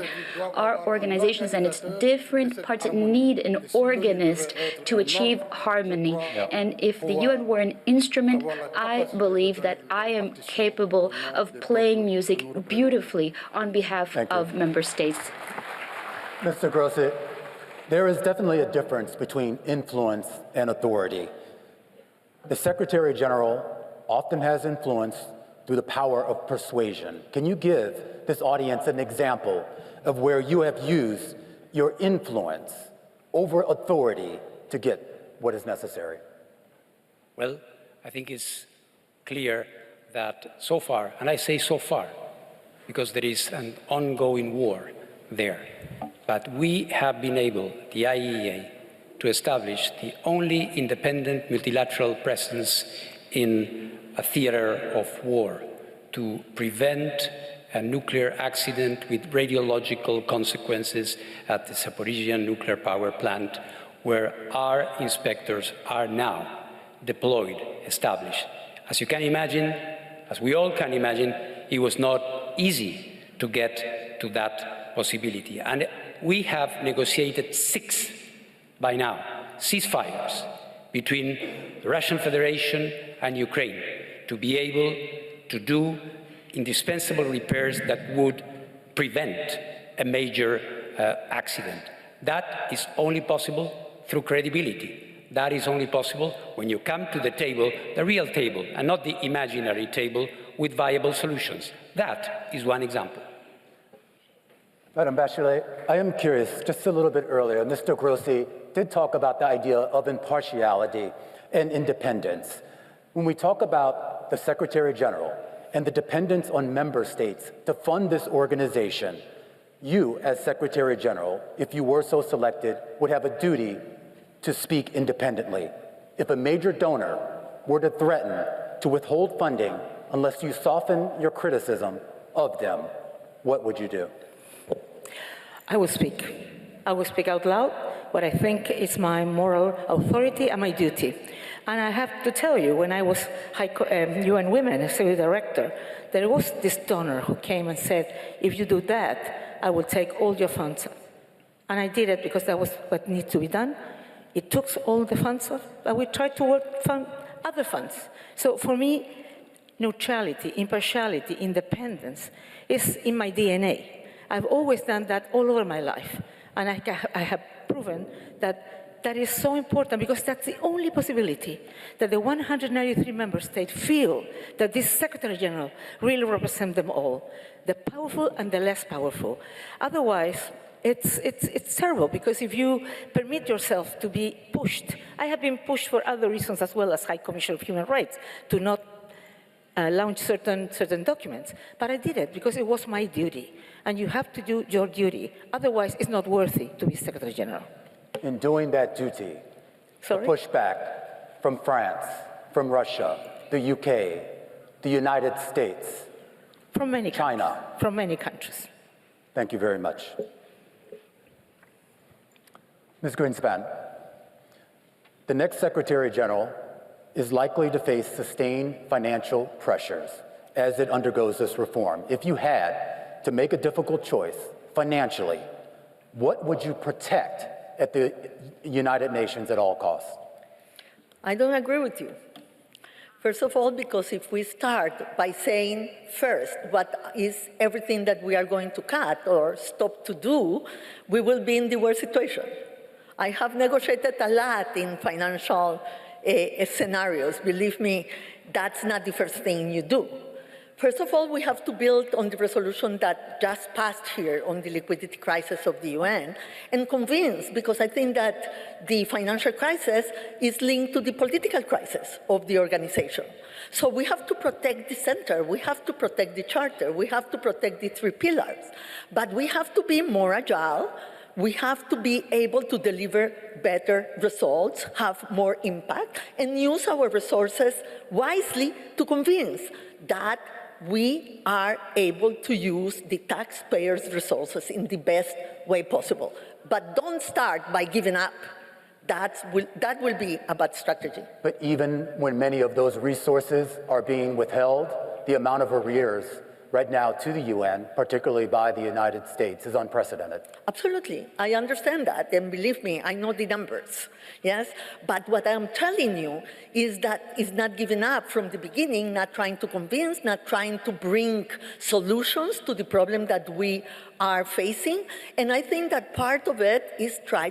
Our organizations and its different parts need an organist to achieve harmony. And if the UN were an instrument, I believe that I am capable of playing music beautifully on behalf of member states. Mr. Grossi, there is definitely a difference between influence and authority. The Secretary General often has influence through the power of persuasion. Can you give this audience an example of where you have used your influence over authority to get what is necessary? Well, I think it's clear that so far, and I say so far, because there is an ongoing war there, but we have been able, the IAEA, to establish the only independent multilateral presence in a theater of war to prevent a nuclear accident with radiological consequences at the Zaporizhzhia nuclear power plant, where our inspectors are now deployed, established. As you can imagine, as we all can imagine, it was not easy to get to that possibility. And we have negotiated 6 by now, ceasefires between the Russian Federation and Ukraine to be able to do indispensable repairs that would prevent a major accident. That is only possible through credibility. That is only possible when you come to the table, the real table, and not the imaginary table, with viable solutions. That is one example. Madam Bachelet, I am curious, just a little bit earlier, Mr. Grossi did talk about the idea of impartiality and independence. When we talk about the Secretary General and the dependence on member states to fund this organization, you, as Secretary General, if you were so selected, would have a duty to speak independently. If a major donor were to threaten to withhold funding unless you soften your criticism of them, what would you do? I will speak. I will speak out loud what I think is my moral authority and my duty. And I have to tell you, when I was UN Women Executive Director, there was this donor who came and said, if you do that, I will take all your funds. And I did it because that was what needed to be done. It took all the funds off, and we tried to work fund other funds. So for me, neutrality, impartiality, independence is in my DNA. I've always done that all over my life. And I have proven that that is so important because that's the only possibility that the 193 member states feel that this Secretary General really represents them all, the powerful and the less powerful. Otherwise, it's terrible because if you permit yourself to be pushed, I have been pushed for other reasons as well as High Commissioner of Human Rights to not launch certain documents, but I did it because it was my duty, and you have to do your duty. Otherwise, it's not worthy to be Secretary General. In doing that duty, the pushback from France, from Russia, the UK, the United States, from many China, countries. From many countries. Thank you very much. Ms. Greenspan, the next Secretary General is likely to face sustained financial pressures as it undergoes this reform. If you had to make a difficult choice financially, what would you protect at the United Nations at all costs? I don't agree with you. First of all, because if we start by saying first what is everything that we are going to cut or stop to do, we will be in the worst situation. I have negotiated a lot in financial scenarios. Believe me, that's not the first thing you do. First of all, we have to build on the resolution that just passed here on the liquidity crisis of the UN and convince, because I think that the financial crisis is linked to the political crisis of the organization. So we have to protect the center, we have to protect the charter, we have to protect the 3 pillars, but we have to be more agile. We have to be able to deliver better results, have more impact, and use our resources wisely to convince that we are able to use the taxpayers' resources in the best way possible. But don't start by giving up. That will be a bad strategy. But even when many of those resources are being withheld, the amount of arrears right now to the UN, particularly by the United States, is unprecedented. Absolutely. I understand that. And believe me, I know the numbers. Yes? But what I'm telling you is that it's not giving up from the beginning, not trying to convince, not trying to bring solutions to the problem that we are facing. And I think that part of it is try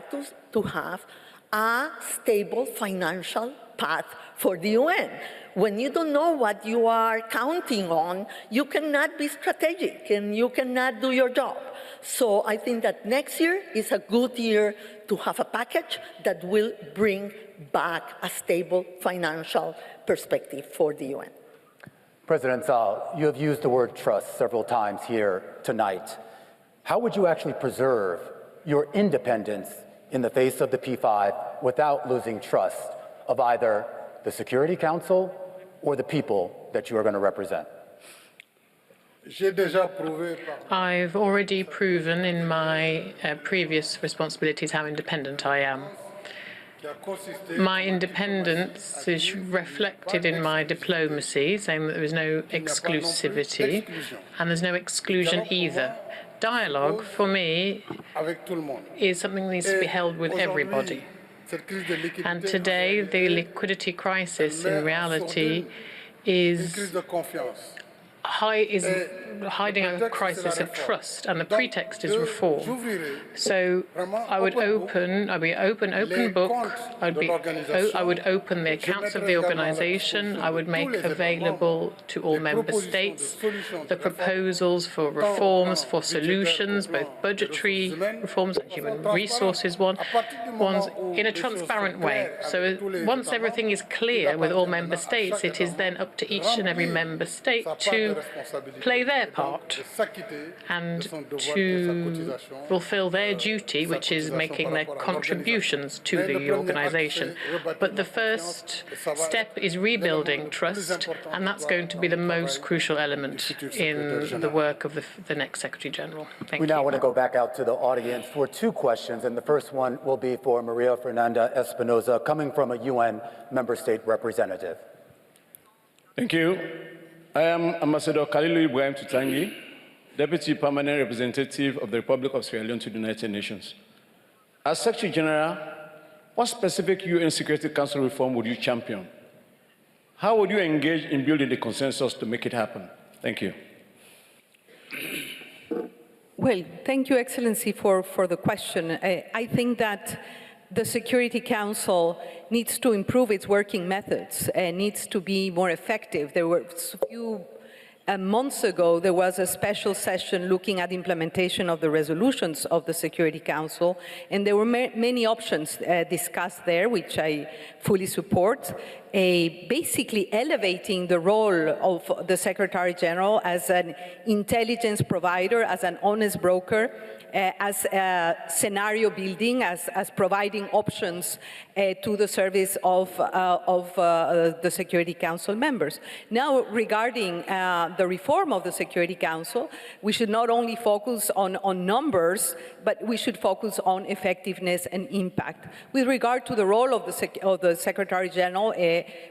to have a stable financial path for the UN. When you don't know what you are counting on, you cannot be strategic and you cannot do your job. So I think that next year is a good year to have a package that will bring back a stable financial perspective for the UN. President Sall, you have used the word trust several times here tonight. How would you actually preserve your independence in the face of the P5 without losing trust of either the Security Council or the people that you are going to represent? I've already proven in my previous responsibilities how independent I am. My independence is reflected in my diplomacy, saying that there is no exclusivity, and there's no exclusion either. Dialogue, for me, is something that needs to be held with everybody. And today, the liquidity crisis, in reality, is hiding a crisis of trust, and the pretext is reform. So I would open book. I would open the accounts of the organization. I would make available to all member states the proposals for reforms, for solutions, both budgetary reforms and human resources ones in a transparent way. So once everything is clear with all member states, it is then up to each and every member state to play their part and to fulfill their duty, which is making their contributions to the organization. But the first step is rebuilding trust, and that's going to be the most crucial element in the work of the next Secretary General. Thank you. We now want to go back out to the audience for 2 questions, and the first one will be for Maria Fernanda Espinosa, coming from a UN member state representative. Thank you. I am Ambassador Kalilu Ibrahim Tutangi Deputy Permanent Representative of the Republic of Sierra Leone to the United Nations. As Secretary General, what specific UN Security Council reform would you champion? How would you engage in building the consensus to make it happen? Thank you. Well, thank you, Excellency, for the question. I think that the Security Council needs to improve its working methods and needs to be more effective. There were a few months ago, there was a special session looking at implementation of the resolutions of the Security Council, and there were many options discussed there, which I fully support. Basically elevating the role of the Secretary General as an intelligence provider, as an honest broker, as scenario building, as providing options to the service of the Security Council members. Now, regarding the reform of the Security Council, we should not only focus on numbers, but we should focus on effectiveness and impact. With regard to the role of the Secretary General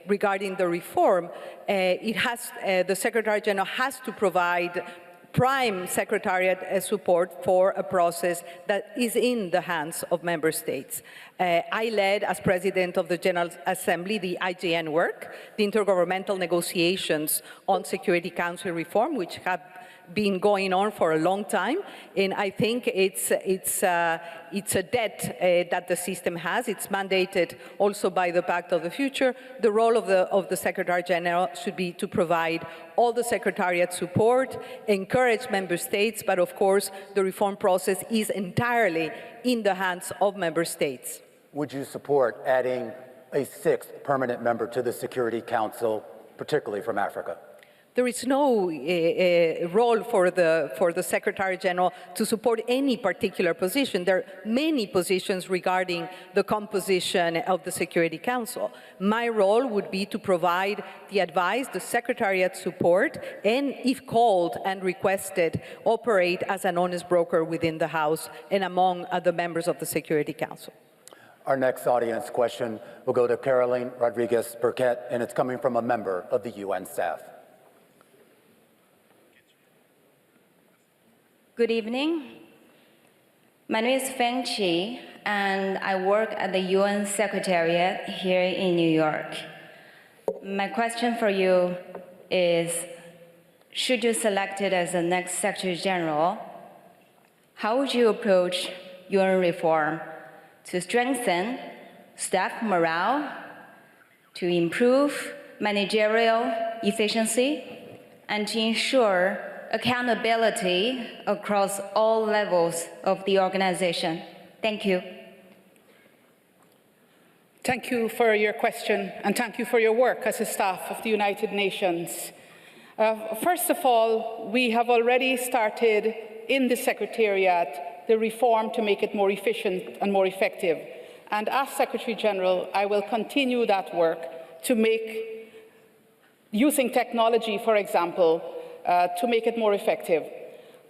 regarding the reform, the Secretary General has to provide prime secretariat support for a process that is in the hands of member states. I led, as President of the General Assembly, the IGN work, the intergovernmental negotiations on Security Council reform, which have been going on for a long time, and I think it's a debt that the system has. It's mandated also by the Pact of the Future. The role of the Secretary General should be to provide all the Secretariat support, encourage member states, but of course the reform process is entirely in the hands of member states. Would you support adding a 6th permanent member to the Security Council, particularly from Africa? There is no role for the Secretary General to support any particular position. There are many positions regarding the composition of the Security Council. My role would be to provide the advice, the Secretariat support, and if called and requested, operate as an honest broker within the House and among the members of the Security Council. Our next audience question will go to Caroline Rodriguez-Burkett, and it's coming from a member of the UN staff. Good evening. My name is Feng Qi, and I work at the UN Secretariat here in New York. My question for you is, should you select it as the next Secretary General, how would you approach UN reform to strengthen staff morale, to improve managerial efficiency, and to ensure accountability across all levels of the organization? Thank you. Thank you for your question, and thank you for your work as a staff of the United Nations. First of all, we have already started in the Secretariat the reform to make it more efficient and more effective. And as Secretary General, I will continue that work to make, using technology, for example, to make it more effective.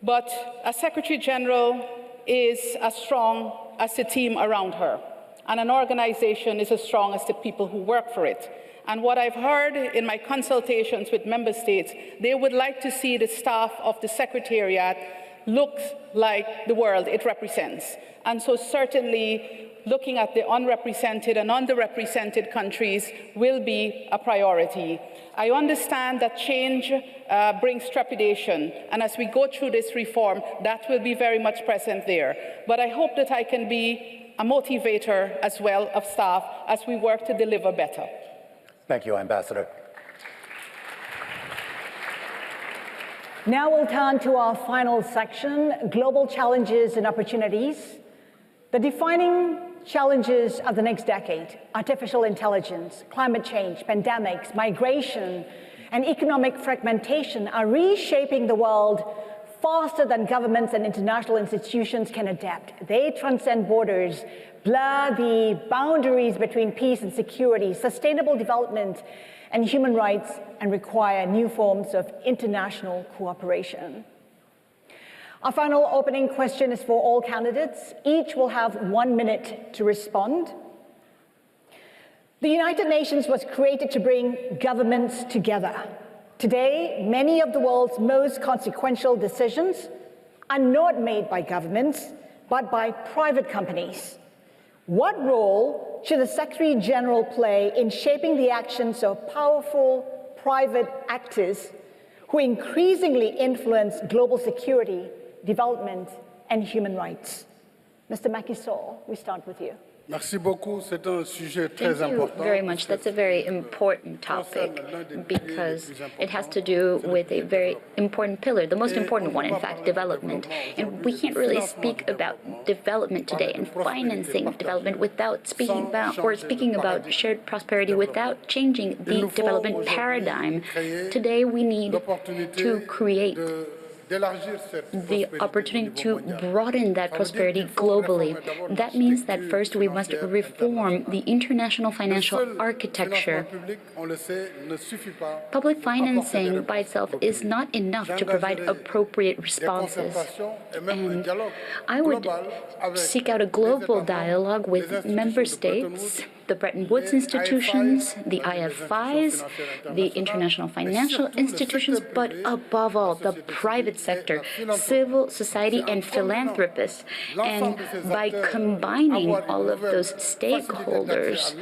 But a Secretary General is as strong as the team around her, and an organization is as strong as the people who work for it. And what I've heard in my consultations with member states, they would like to see the staff of the Secretariat look like the world it represents. And so certainly looking at the unrepresented and underrepresented countries will be a priority. I understand that change brings trepidation, and as we go through this reform, that will be very much present there. But I hope that I can be a motivator as well of staff as we work to deliver better. Thank you, Ambassador. Now we'll turn to our final section, global challenges and opportunities. The defining challenges of the next decade, artificial intelligence, climate change, pandemics, migration, and economic fragmentation are reshaping the world faster than governments and international institutions can adapt. They transcend borders, blur the boundaries between peace and security, sustainable development, and human rights, and require new forms of international cooperation. Our final opening question is for all candidates. Each will have 1 minute to respond. The United Nations was created to bring governments together. Today, many of the world's most consequential decisions are not made by governments, but by private companies. What role should the Secretary General play in shaping the actions of powerful private actors who increasingly influence global security, development, and human rights? Mr. Macky Sall, we start with you. Merci beaucoup. C'est un sujet très Thank you important. very much. That's a very important topic because it has to do with a very important pillar, the most important one, in fact, development. And we can't really speak about development today and financing development without speaking about shared prosperity without changing the development paradigm. Today, we need to create the opportunity to broaden that prosperity globally. That means that first we must reform the international financial architecture. Public financing by itself is not enough to provide appropriate responses. And I would seek out a global dialogue with member states, the Bretton Woods institutions, the IFIs, the international financial institutions, but above all, the private sector, civil society, and philanthropists. And by combining all of those stakeholders,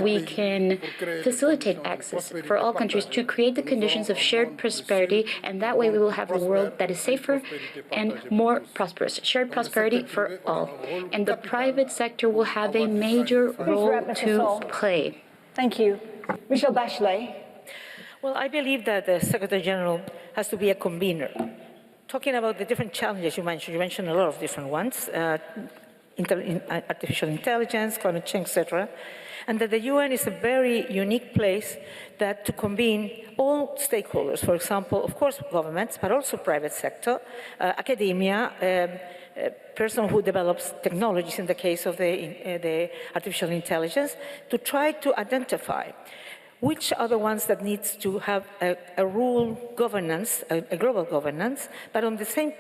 we can facilitate access for all countries to create the conditions of shared prosperity, and that way we will have a world that is safer and more prosperous. Shared prosperity for all. And the private sector will have a major role to play. Thank you. Michelle Bachelet. Well, I believe that the Secretary General has to be a convener. Talking about the different challenges you mentioned a lot of different ones, artificial intelligence, climate change, etc., and that the UN is a very unique place that to convene all stakeholders, for example, of course, governments, but also private sector, academia, person who develops technologies in the case of the artificial intelligence, to try to identify which are the ones that needs to have a rule governance, a global governance, but on the same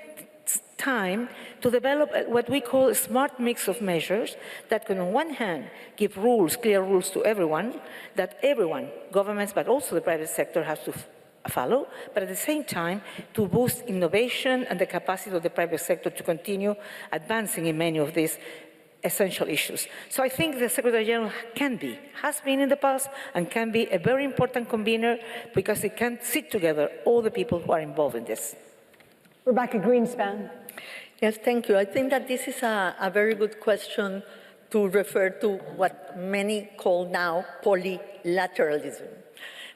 time to develop what we call a smart mix of measures that can on one hand give rules, clear rules to everyone, that everyone, governments, but also the private sector has to follow, but at the same time to boost innovation and the capacity of the private sector to continue advancing in many of these essential issues. So I think the Secretary General has been in the past, and can be a very important convener because it can sit together all the people who are involved in this. Rebecca Greenspan. Yes, thank you. I think that this is a very good question to refer to what many call now polylateralism.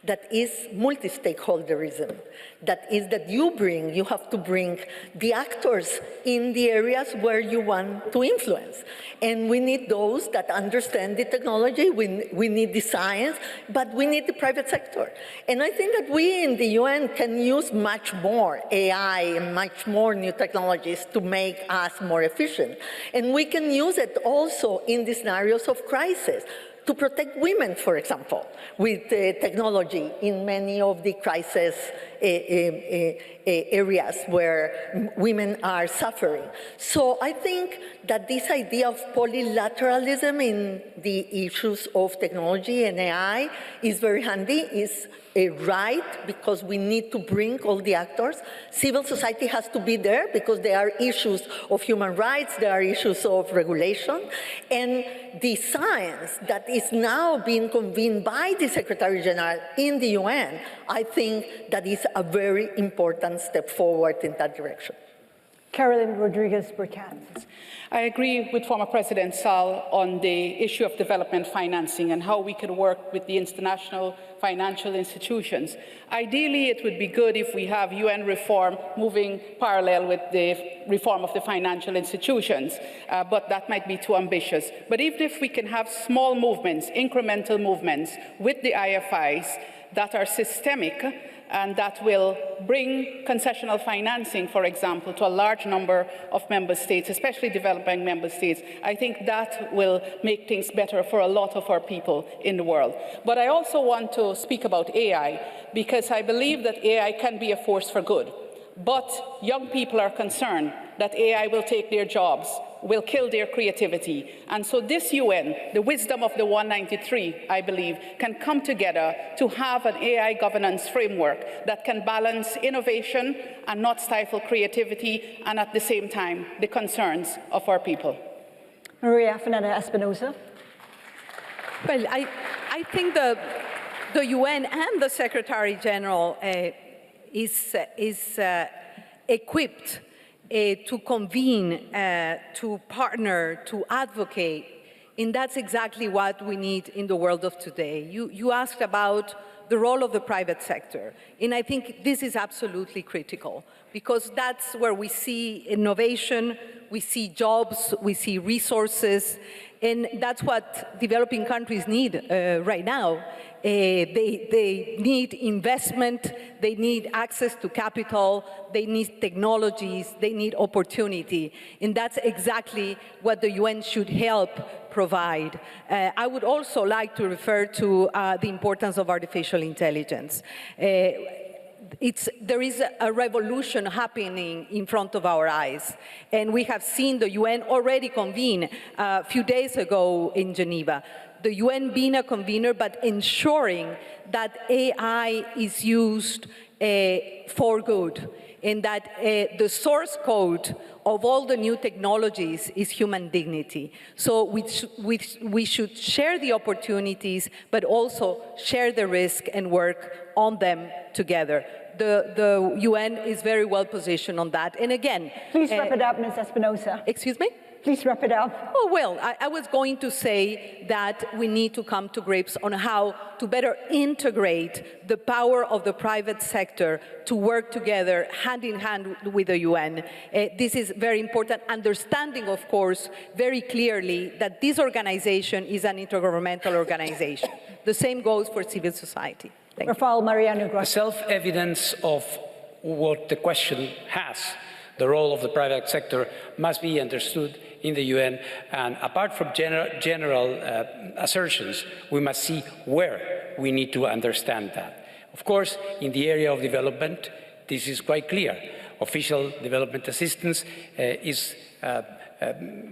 That is multi-stakeholderism. That is that you have to bring the actors in the areas where you want to influence. And we need those that understand the technology, we need the science, but we need the private sector. And I think that we in the UN can use much more AI and much more new technologies to make us more efficient. And we can use it also in the scenarios of crisis, to protect women, for example, with technology in many of the crisis areas where women are suffering. So I think that this idea of polylateralism in the issues of technology and AI is very handy, is right, because we need to bring all the actors. Civil society has to be there because there are issues of human rights, there are issues of regulation, and the science that is now being convened by the Secretary General in the UN, I think that is a very important step forward in that direction. Carolyn Rodriguez-Burkett. I agree with former President Sall on the issue of development financing and how we can work with the international financial institutions. Ideally, it would be good if we have UN reform moving parallel with the reform of the financial institutions, but that might be too ambitious. But even if we can have small movements, incremental movements with the IFIs that are systemic, and that will bring concessional financing, for example, to a large number of member states, especially developing member states. I think that will make things better for a lot of our people in the world. But I also want to speak about AI, because I believe that AI can be a force for good. But young people are concerned that AI will take their jobs, will kill their creativity. And so this UN, the wisdom of the 193, I believe, can come together to have an AI governance framework that can balance innovation and not stifle creativity, and at the same time, the concerns of our people. Maria Fernanda-Espinosa. Well, I think the UN and the Secretary General is equipped to convene, to partner, to advocate, and that's exactly what we need in the world of today. You asked about the role of the private sector, and I think this is absolutely critical, because that's where we see innovation, we see jobs, we see resources, and that's what developing countries need right now. They need investment, they need access to capital, they need technologies, they need opportunity. And that's exactly what the UN should help provide. I would also like to refer to the importance of artificial intelligence. There is a revolution happening in front of our eyes, and we have seen the UN already convene a few days ago in Geneva. The UN being a convener, but ensuring that AI is used for good, and that the source code of all the new technologies is human dignity. So we should share the opportunities, but also share the risk and work on them together. The UN is very well positioned on that. And again— Please wrap it up, Ms. Espinosa. Excuse me? Please wrap it up. Oh, well, I was going to say that we need to come to grips on how to better integrate the power of the private sector to work together hand in hand with the UN. This is very important, understanding, of course, very clearly that this organization is an intergovernmental organization. The same goes for civil society. Rafael Mariano The self-evidence of what the question has, the role of the private sector, must be understood in the UN, and apart from general assertions, we must see where we need to understand that. Of course, in the area of development, this is quite clear. Official development assistance is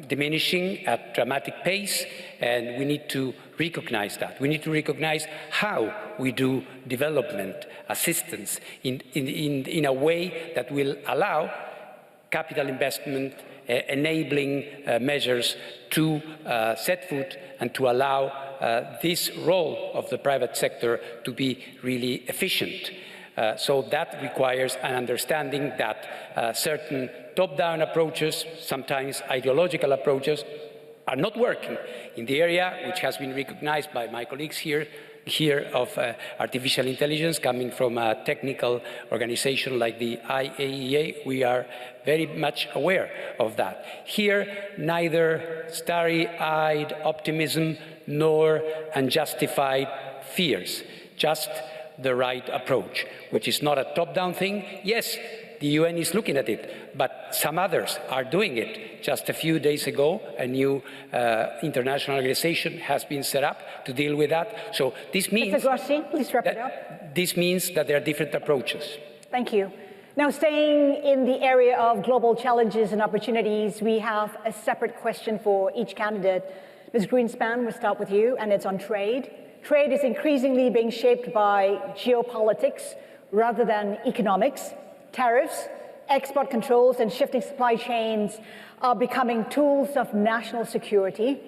diminishing at dramatic pace, and we need to recognize that. We need to recognize how we do development assistance in a way that will allow capital investment, enabling measures to set foot and to allow this role of the private sector to be really efficient. So that requires an understanding that certain top-down approaches, sometimes ideological approaches, are not working in the area which has been recognized by my colleagues here of artificial intelligence. Coming from a technical organization like the IAEA, we are very much aware of that. Here, neither starry-eyed optimism nor unjustified fears, just the right approach, which is not a top-down thing. Yes, the UN is looking at it, but some others are doing it. Just a few days ago, a new international organization has been set up to deal with that. So this means— Mr. Grossi, please wrap it up. This means that there are different approaches. Thank you. Now, staying in the area of global challenges and opportunities, we have a separate question for each candidate. Ms. Greenspan, we'll start with you, and it's on trade. Trade is increasingly being shaped by geopolitics rather than economics. Tariffs, export controls, and shifting supply chains are becoming tools of national security.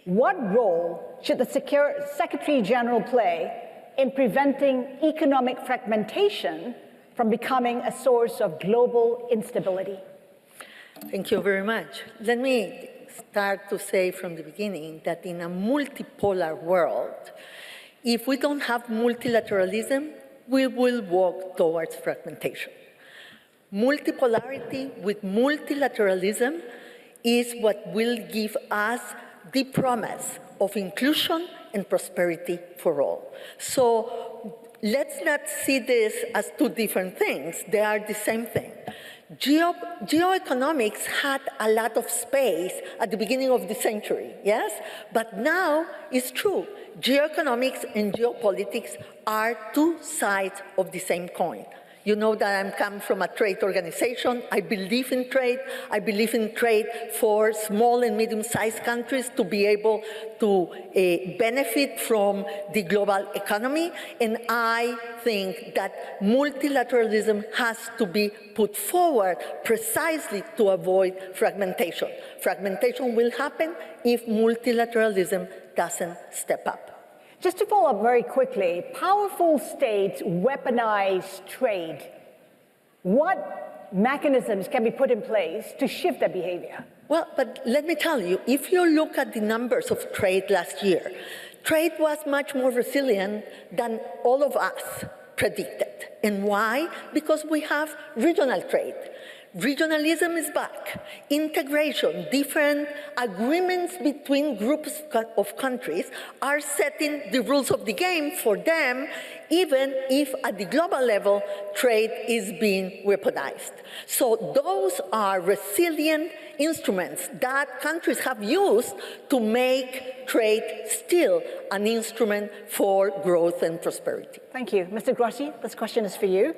What role should the Secretary General play in preventing economic fragmentation from becoming a source of global instability? Thank you very much. Let me start to say from the beginning that in a multipolar world, if we don't have multilateralism, we will walk towards fragmentation. Multipolarity with multilateralism is what will give us the promise of inclusion and prosperity for all. So let's not see this as two different things. They are the same thing. Geoeconomics had a lot of space at the beginning of the century, yes? But now it's true. Geoeconomics and geopolitics are two sides of the same coin. You know that I come from a trade organization. I believe in trade. I believe in trade for small and medium-sized countries to be able to benefit from the global economy. And I think that multilateralism has to be put forward precisely to avoid fragmentation. Fragmentation will happen if multilateralism doesn't step up. Just to follow up very quickly, powerful states weaponize trade. What mechanisms can be put in place to shift that behavior? Well, but let me tell you, if you look at the numbers of trade last year, trade was much more resilient than all of us predicted. And why? Because we have regional trade. Regionalism is back. Integration, different agreements between groups of countries are setting the rules of the game for them, even if at the global level, trade is being weaponized. So those are resilient instruments that countries have used to make trade still an instrument for growth and prosperity. Thank you. Mr. Grossi, this question is for you.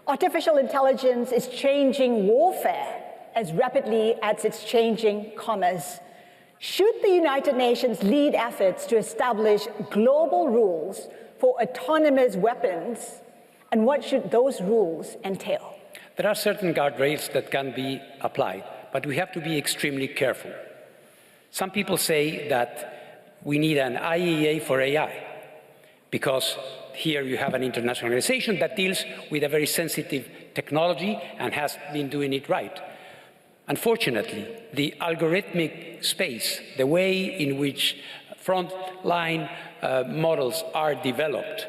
Artificial intelligence is changing warfare as rapidly as it's changing commerce. Should the United Nations lead efforts to establish global rules for autonomous weapons, and what should those rules entail? There are certain guardrails that can be applied, but we have to be extremely careful. Some people say that we need an IAEA for AI, because here you have an international organization that deals with a very sensitive technology and has been doing it right. Unfortunately, the algorithmic space, the way in which frontline models are developed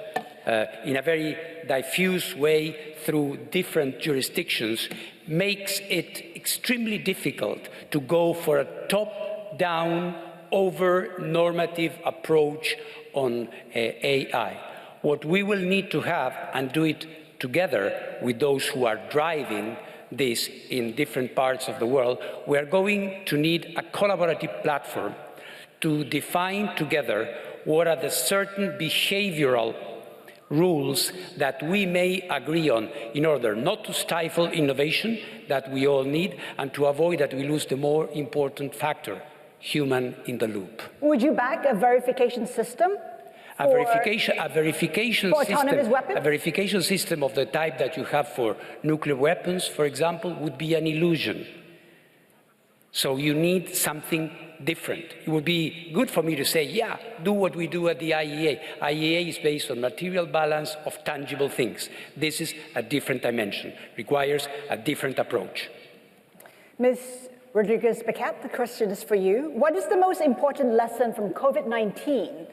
in a very diffuse way through different jurisdictions, makes it extremely difficult to go for a top-down, over-normative approach on AI. What we will need to have, and do it together with those who are driving this in different parts of the world, we are going to need a collaborative platform to define together what are the certain behavioral rules that we may agree on in order not to stifle innovation that we all need and to avoid that we lose the more important factor, human in the loop. Would you back a verification system? A verification system of the type that you have for nuclear weapons, for example, would be an illusion. So you need something different. It would be good for me to say, yeah, do what we do at the IAEA. IAEA is based on material balance of tangible things. This is a different dimension, requires a different approach. Ms. Rodriguez-Paquet, the question is for you. What is the most important lesson from COVID-19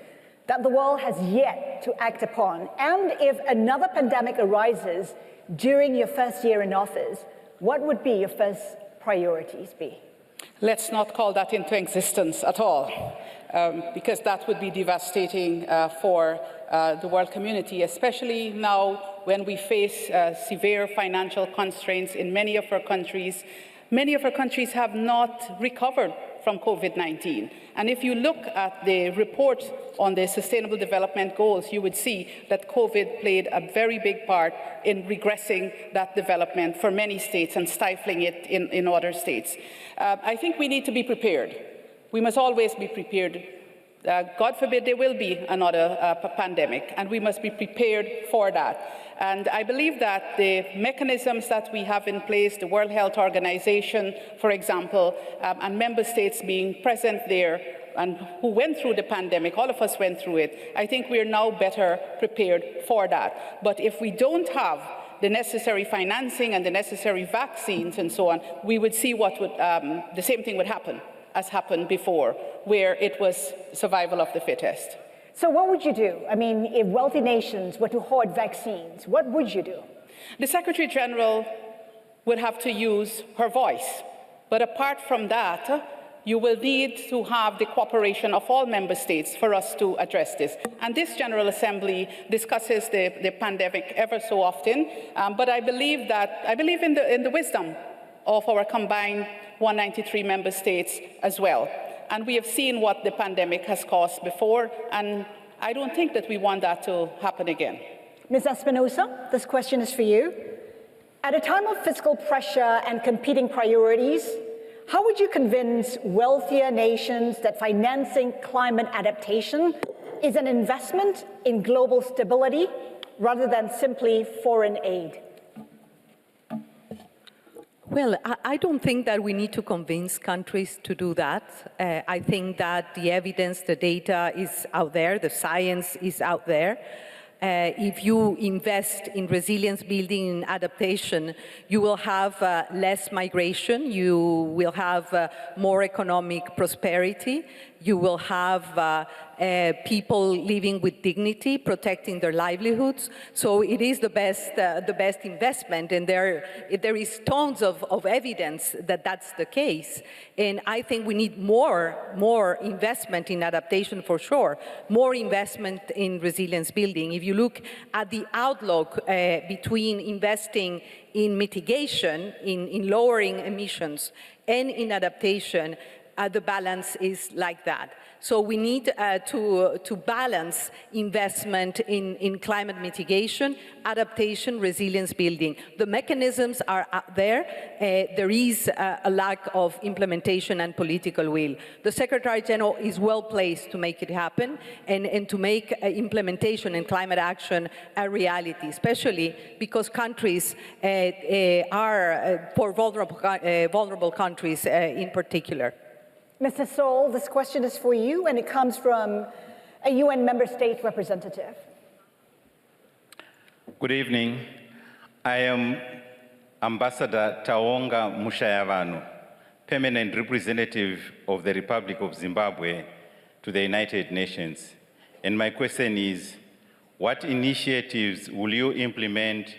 that the world has yet to act upon? And if another pandemic arises during your first year in office, what would be your first priorities be? Let's not call that into existence at all, because that would be devastating for the world community, especially now when we face severe financial constraints in many of our countries. Many of our countries have not recovered from COVID-19. And if you look at the report on the Sustainable Development Goals, you would see that COVID played a very big part in regressing that development for many states and stifling it in other states. I think we need to be prepared. We must always be prepared. God forbid there will be another pandemic, and we must be prepared for that. And I believe that the mechanisms that we have in place, the World Health Organization, for example, and member states being present there and who went through the pandemic, all of us went through it, I think we are now better prepared for that. But if we don't have the necessary financing and the necessary vaccines and so on, we would see what would, the same thing would happen as happened before, where it was survival of the fittest. So what would you do? I mean, if wealthy nations were to hoard vaccines, what would you do? The Secretary General would have to use her voice. But apart from that, you will need to have the cooperation of all member states for us to address this. And this General Assembly discusses the pandemic ever so often, but I believe in the wisdom of our combined 193 member states as well. And we have seen what the pandemic has caused before, and I don't think that we want that to happen again. Ms. Espinosa, this question is for you. At a time of fiscal pressure and competing priorities, how would you convince wealthier nations that financing climate adaptation is an investment in global stability rather than simply foreign aid? Well, I don't think that we need to convince countries to do that. I think that the evidence, the data is out there, the science is out there. If you invest in resilience building and adaptation, you will have less migration, you will have more economic prosperity, you will have people living with dignity, protecting their livelihoods. So it is the best investment, and there is tons of evidence that that's the case. And I think we need more investment in adaptation for sure, more investment in resilience building. If you look at the outlook between investing in mitigation, in lowering emissions, and in adaptation, the balance is like that. So we need to balance investment in climate mitigation, adaptation, resilience building. The mechanisms are out there. There is a lack of implementation and political will. The Secretary General is well placed to make it happen and to make implementation and climate action a reality, especially because countries are for vulnerable countries in particular. Mr. Sol, this question is for you, and it comes from a UN member state representative. Good evening. I am Ambassador Taonga Mushayavano, permanent representative of the Republic of Zimbabwe to the United Nations. And my question is, what initiatives will you implement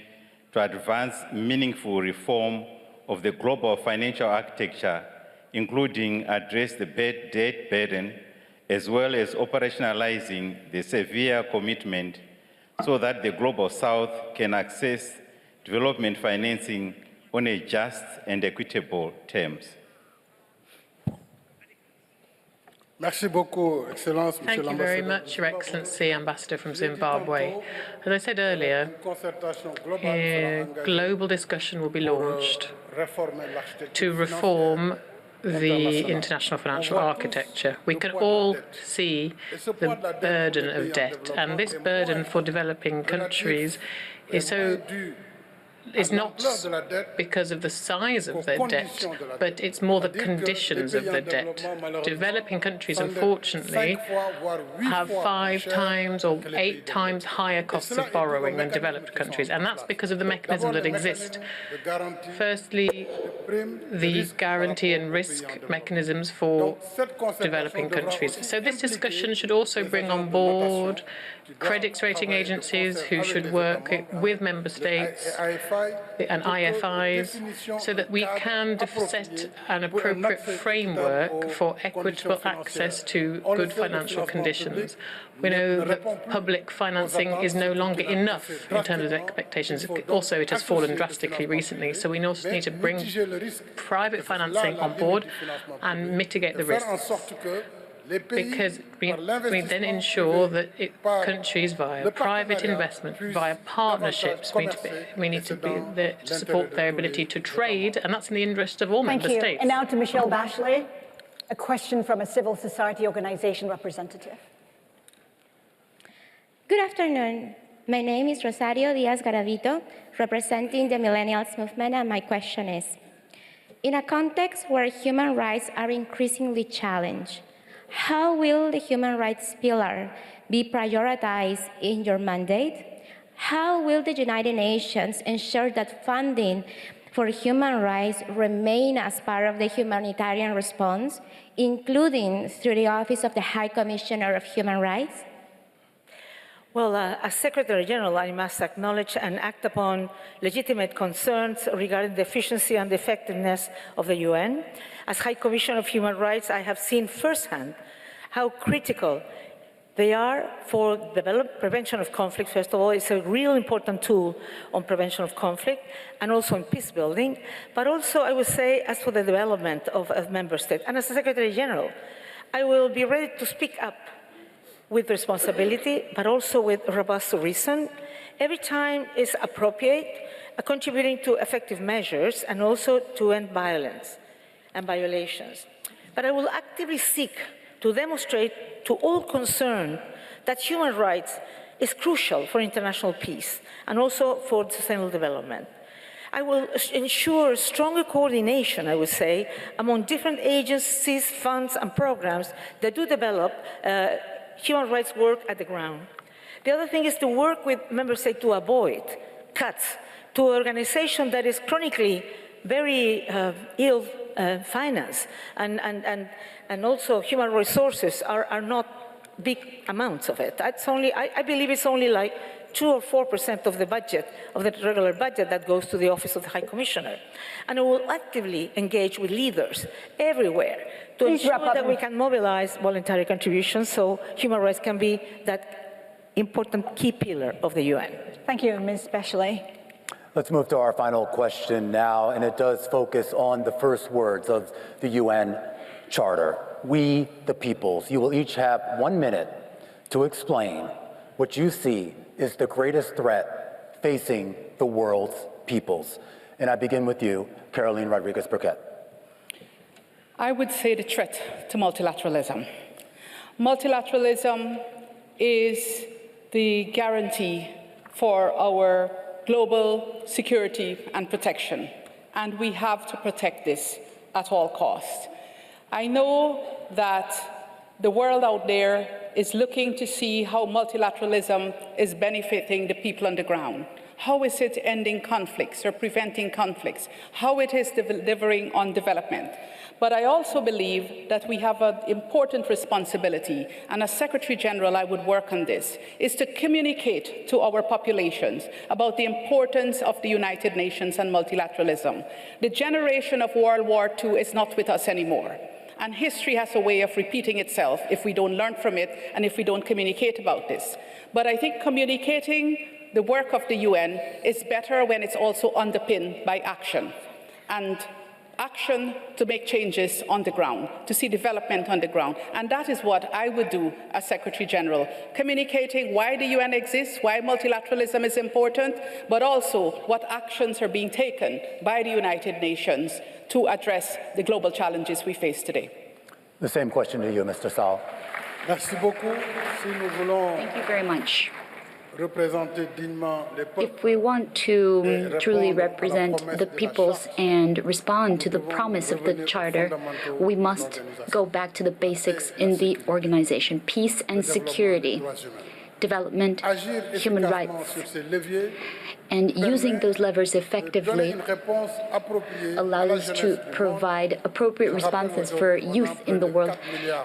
to advance meaningful reform of the global financial architecture, including address the debt burden, as well as operationalizing the severe commitment so that the Global South can access development financing on a just and equitable terms? Merci beaucoup, Excellence. Thank you very much, Your Excellency, Ambassador from Zimbabwe. As I said earlier, a global discussion will be launched to reform the international financial architecture. We can all see the burden of debt, and this burden for developing countries is not because of the size of their debt, but it's more the conditions of the debt. Developing countries, unfortunately, have 5 times or 8 times higher costs of borrowing than developed countries, and that's because of the mechanisms that exist. Firstly, the guarantee and risk mechanisms for developing countries. So this discussion should also bring on board credit rating agencies who should work with member states and IFIs so that we can set an appropriate framework for equitable access to good financial conditions. We know that public financing is no longer enough in terms of expectations. Also, it has fallen drastically recently, so we also need to bring private financing on board and mitigate the risks, because we then ensure that countries, via private investment, via partnerships, we need to be there to support their ability to trade, and that's in the interest of all member states. And now to Michelle Bachelet, a question from a civil society organization representative. Good afternoon. My name is Rosario Diaz Garavito, representing the Millennials Movement, and my question is, in a context where human rights are increasingly challenged, how will the human rights pillar be prioritized in your mandate? How will the United Nations ensure that funding for human rights remain as part of the humanitarian response, including through the Office of the High Commissioner of Human Rights? Well, as Secretary General, I must acknowledge and act upon legitimate concerns regarding the efficiency and effectiveness of the UN. As High Commissioner of Human Rights, I have seen firsthand how critical they are for prevention of conflict. First of all, it's a real important tool on prevention of conflict and also in peace building, but also, I would say, as for the development of member states. And as a Secretary General, I will be ready to speak up with responsibility, but also with robust reason. Every time is appropriate, contributing to effective measures and also to end violence and violations. But I will actively seek to demonstrate to all concerned that human rights is crucial for international peace and also for sustainable development. I will ensure stronger coordination, I would say, among different agencies, funds, and programs that do develop human rights work at the ground. The other thing is to work with member states to avoid cuts to an organization that is chronically very ill financed, and also human resources are not big amounts of it. That's only, I believe it's only like 2 or 4% of the budget, of the regular budget that goes to the Office of the High Commissioner. And I will actively engage with leaders everywhere to ensure that we can mobilize voluntary contributions so human rights can be that important key pillar of the UN. Thank you, Ms. Bechley. Let's move to our final question now, and it does focus on the first words of the UN Charter. We, the peoples. You will each have 1 minute to explain what you see is the greatest threat facing the world's peoples. And I begin with you, Caroline Rodriguez-Burkett. I would say the threat to multilateralism. Multilateralism is the guarantee for our global security and protection, and we have to protect this at all costs. I know that the world out there is looking to see how multilateralism is benefiting the people on the ground. How is it ending conflicts or preventing conflicts? How it is delivering on development? But I also believe that we have an important responsibility, and as Secretary General I would work on this, is to communicate to our populations about the importance of the United Nations and multilateralism. The generation of World War II is not with us anymore. And history has a way of repeating itself if we don't learn from it and if we don't communicate about this. But I think communicating the work of the UN is better when it's also underpinned by action. And action to make changes on the ground, to see development on the ground. And that is what I would do as Secretary General, communicating why the UN exists, why multilateralism is important, but also what actions are being taken by the United Nations to address the global challenges we face today. The same question to you, Mr. Sall. Merci beaucoup. Si nous voulons Thank you very much. représenter dignement les peuples, If we want to truly represent the peoples and respond to the promise of the Charter, we must go back to the basics in the organization: peace and security, development, human rights. And using those levers effectively allows us to provide appropriate responses for youth in the world.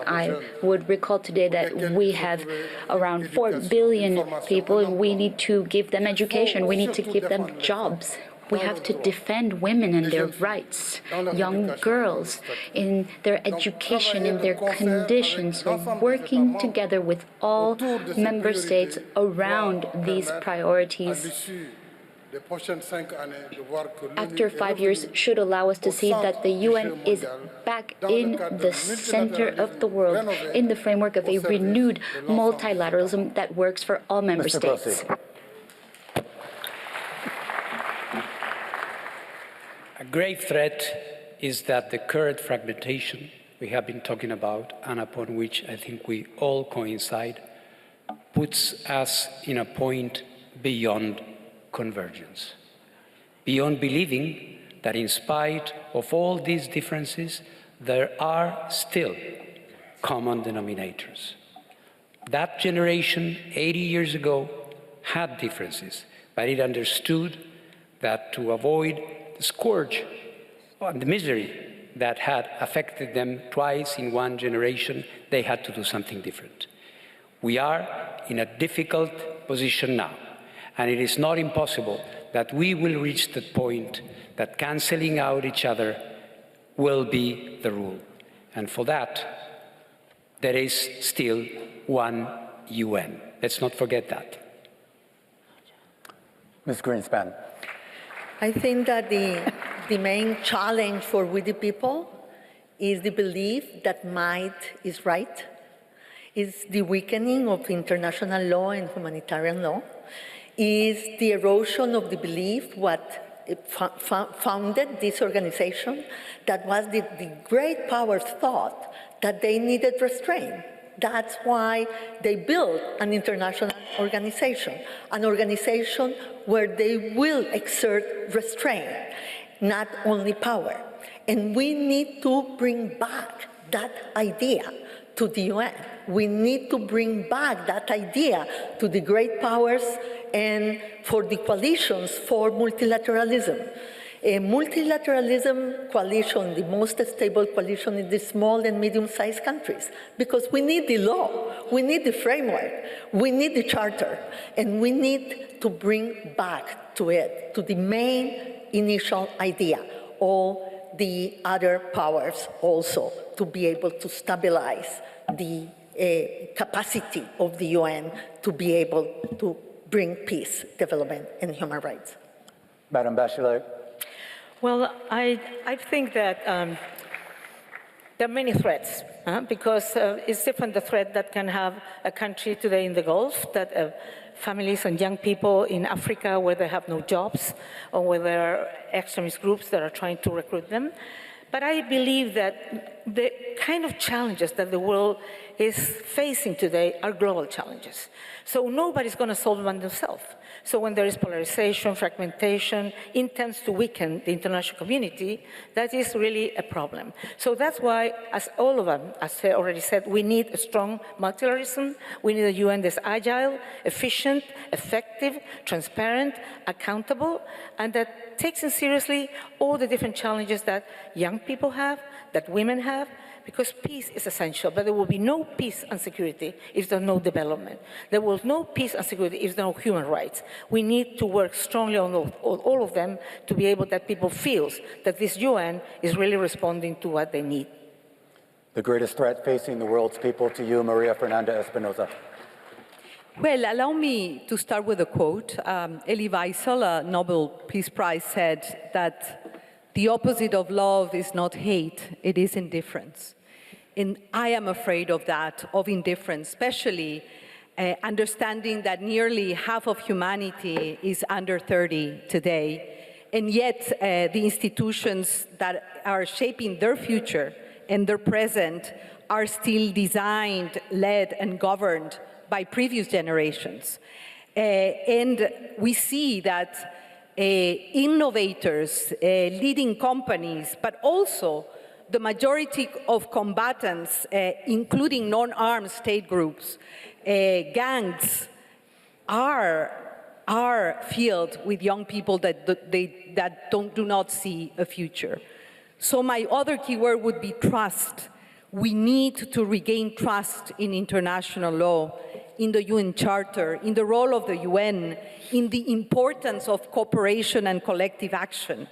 I would recall today that we have around 4 billion people, and we need to give them education. We need to give them jobs. We have to defend women and their rights, young girls in their education, in their conditions. So working together with all member states around these priorities after 5 years should allow us to see that the UN is back in the center of the world, in the framework of a renewed multilateralism that works for all member states. A grave threat is that the current fragmentation we have been talking about, and upon which I think we all coincide, puts us in a point beyond convergence, beyond believing that in spite of all these differences, there are still common denominators. That generation 80 years ago had differences, but it understood that to avoid the scourge and the misery that had affected them twice in one generation, they had to do something different. We are in a difficult position now, and it is not impossible that we will reach the point that cancelling out each other will be the rule. And for that, there is still one UN. Let's not forget that. Ms. Greenspan. I think that the main challenge for we the people is the belief that might is right, is the weakening of international law and humanitarian law, is the erosion of the belief what founded this organization, that was the great powers thought that they needed restraint. That's why they built an international organization, an organization where they will exert restraint, not only power. And we need to bring back that idea to the UN. We need to bring back that idea to the great powers and for the coalitions for multilateralism. A multilateralism coalition, the most stable coalition in the small and medium-sized countries, because we need the law, we need the framework, we need the charter, and we need to bring back to it, to the main initial idea, all the other powers also to be able to stabilize the capacity of the UN to be able to bring peace, development, and human rights. Madam Bachelet. Well, I think that there are many threats, because it's different the threat that can have a country today in the Gulf, that families and young people in Africa where they have no jobs, or where there are extremist groups that are trying to recruit them. But I believe that the kind of challenges that the world is facing today are global challenges. So nobody's going to solve them themselves. So when there is polarization, fragmentation, intends to weaken the international community, that is really a problem. So that's why, as all of them, as I already said, we need a strong multilateralism. We need a UN that's agile, efficient, effective, transparent, accountable, and that takes in seriously all the different challenges that young people have, that women have, because peace is essential, but there will be no peace and security if there's no development. There will be no peace and security if there are no human rights. We need to work strongly on all of them to be able that people feel that this UN is really responding to what they need. The greatest threat facing the world's people, to you, Maria Fernanda Espinosa. Well, allow me to start with a quote. Elie Wiesel, a Nobel Peace Prize, said that the opposite of love is not hate, it is indifference. And I am afraid of that, of indifference, especially understanding that nearly half of humanity is under 30 today. And yet the institutions that are shaping their future and their present are still designed, led, and governed by previous generations. And we see that innovators, leading companies, but also the majority of combatants, including non-armed state groups, gangs, are filled with young people that do not see a future. So my other keyword would be trust. We need to regain trust in international law, in the UN Charter, in the role of the UN, in the importance of cooperation and collective action.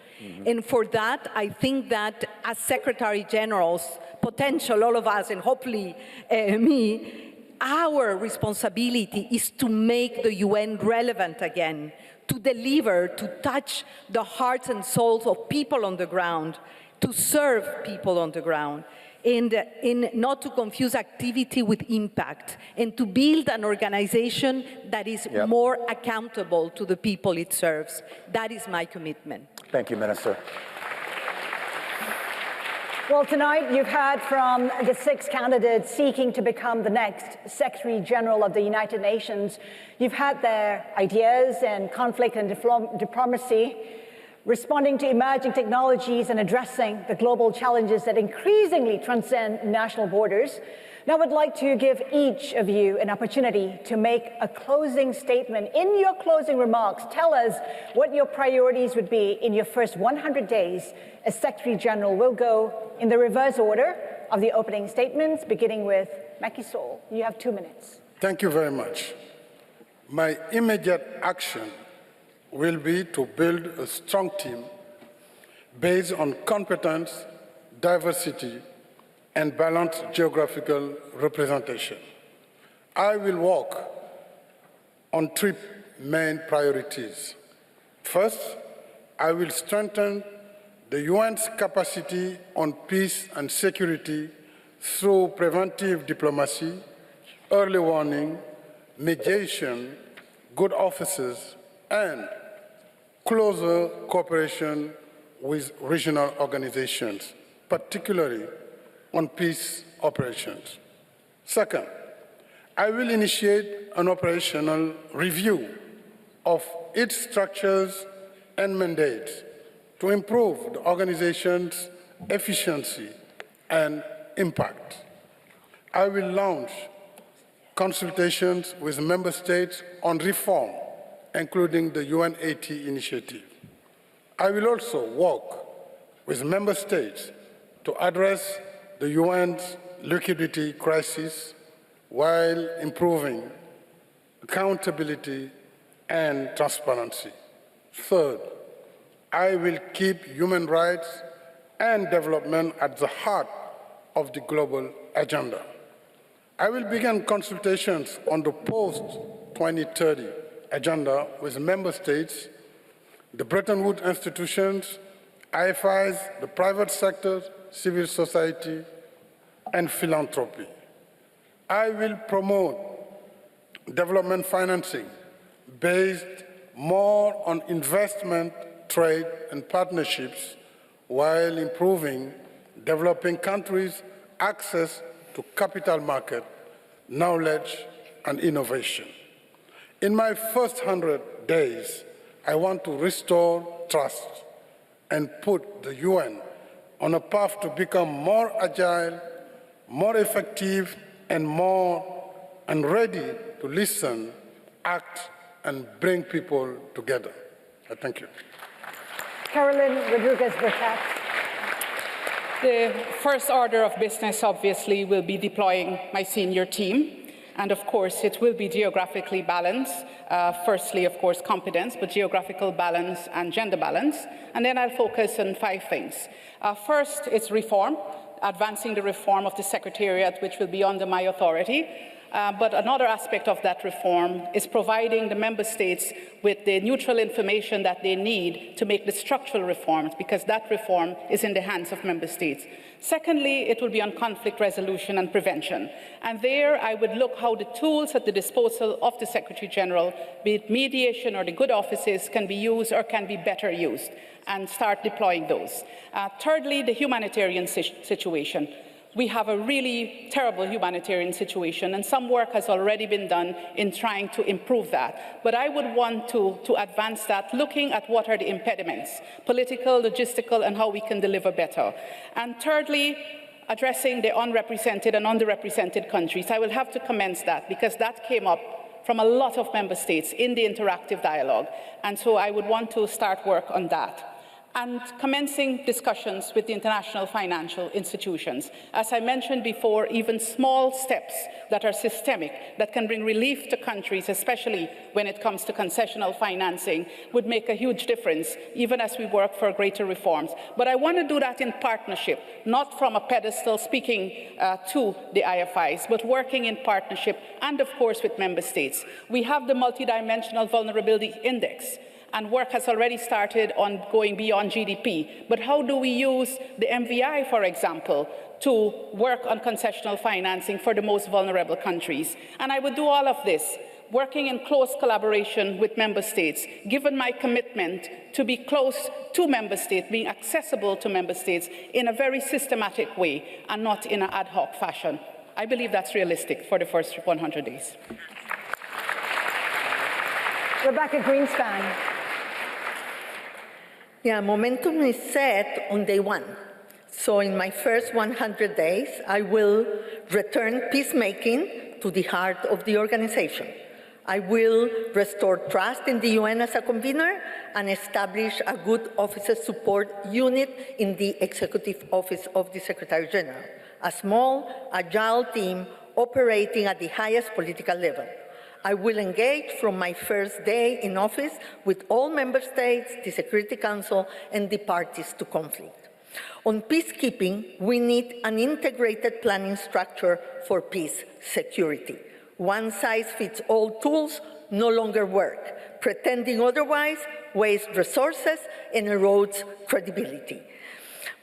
And for that, I think that as Secretary Generals, potential, all of us, and hopefully me, our responsibility is to make the UN relevant again, to deliver, to touch the hearts and souls of people on the ground, to serve people on the ground. And not to confuse activity with impact, and to build an organization that is more accountable to the people it serves. That is my commitment. Thank you, Minister. Well, tonight you've heard from the 6 candidates seeking to become the next Secretary General of the United Nations. You've had their ideas and conflict and diplomacy, responding to emerging technologies and addressing the global challenges that increasingly transcend national borders. Now I'd like to give each of you an opportunity to make a closing statement. In your closing remarks, tell us what your priorities would be in your first 100 days as Secretary General. We'll go in the reverse order of the opening statements, beginning with Macky Sall. You have 2 minutes. Thank you very much. My immediate action will be to build a strong team based on competence, diversity, and balanced geographical representation. I will work on 3 main priorities. First, I will strengthen the UN's capacity on peace and security through preventive diplomacy, early warning, mediation, good offices, and closer cooperation with regional organizations, particularly on peace operations. Second, I will initiate an operational review of its structures and mandates to improve the organization's efficiency and impact. I will launch consultations with member states on reform, including the UN80 initiative. I will also work with member states to address the UN's liquidity crisis while improving accountability and transparency. Third, I will keep human rights and development at the heart of the global agenda. I will begin consultations on the post-2030 agenda with member states, the Bretton Woods institutions, IFIs, the private sector, civil society, and philanthropy. I will promote development financing based more on investment, trade, and partnerships while improving developing countries' access to capital market, knowledge, and innovation. In my first 100 days, I want to restore trust and put the UN on a path to become more agile, more effective, and ready to listen, act, and bring people together. Thank you. Carolyn Rodriguez-Burkett. The first order of business, obviously, will be deploying my senior team. And of course, it will be geographically balanced. Firstly, of course, competence, but geographical balance and gender balance. And then I'll focus on 5 things. First, it's reform, advancing the reform of the Secretariat, which will be under my authority. But another aspect of that reform is providing the member states with the neutral information that they need to make the structural reforms, because that reform is in the hands of member states. Secondly, it will be on conflict resolution and prevention. And there I would look how the tools at the disposal of the Secretary General, be it mediation or the good offices, can be used or can be better used, and start deploying those. Thirdly, the humanitarian situation. We have a really terrible humanitarian situation, and some work has already been done in trying to improve that. But I would want to advance that, looking at what are the impediments, political, logistical, and how we can deliver better. And thirdly, addressing the unrepresented and underrepresented countries. I will have to commence that, because that came up from a lot of member states in the interactive dialogue. And so I would want to start work on that. And commencing discussions with the international financial institutions. As I mentioned before, even small steps that are systemic, that can bring relief to countries, especially when it comes to concessional financing, would make a huge difference, even as we work for greater reforms. But I want to do that in partnership, not from a pedestal speaking to the IFIs, but working in partnership and, of course, with member states. We have the multidimensional vulnerability index, and work has already started on going beyond GDP. But how do we use the MVI, for example, to work on concessional financing for the most vulnerable countries? And I would do all of this, working in close collaboration with member states, given my commitment to be close to member states, being accessible to member states in a very systematic way and not in an ad hoc fashion. I believe that's realistic for the first 100 days. Rebecca Greenspan. Yeah, momentum is set on day one. So in my first 100 days, I will return peacemaking to the heart of the organization. I will restore trust in the UN as a convener and establish a good officer support unit in the Executive Office of the Secretary General, a small, agile team operating at the highest political level. I will engage from my first day in office with all member states, the Security Council, and the parties to conflict. On peacekeeping, we need an integrated planning structure for peace security. One-size-fits-all tools no longer work. Pretending otherwise wastes resources and erodes credibility.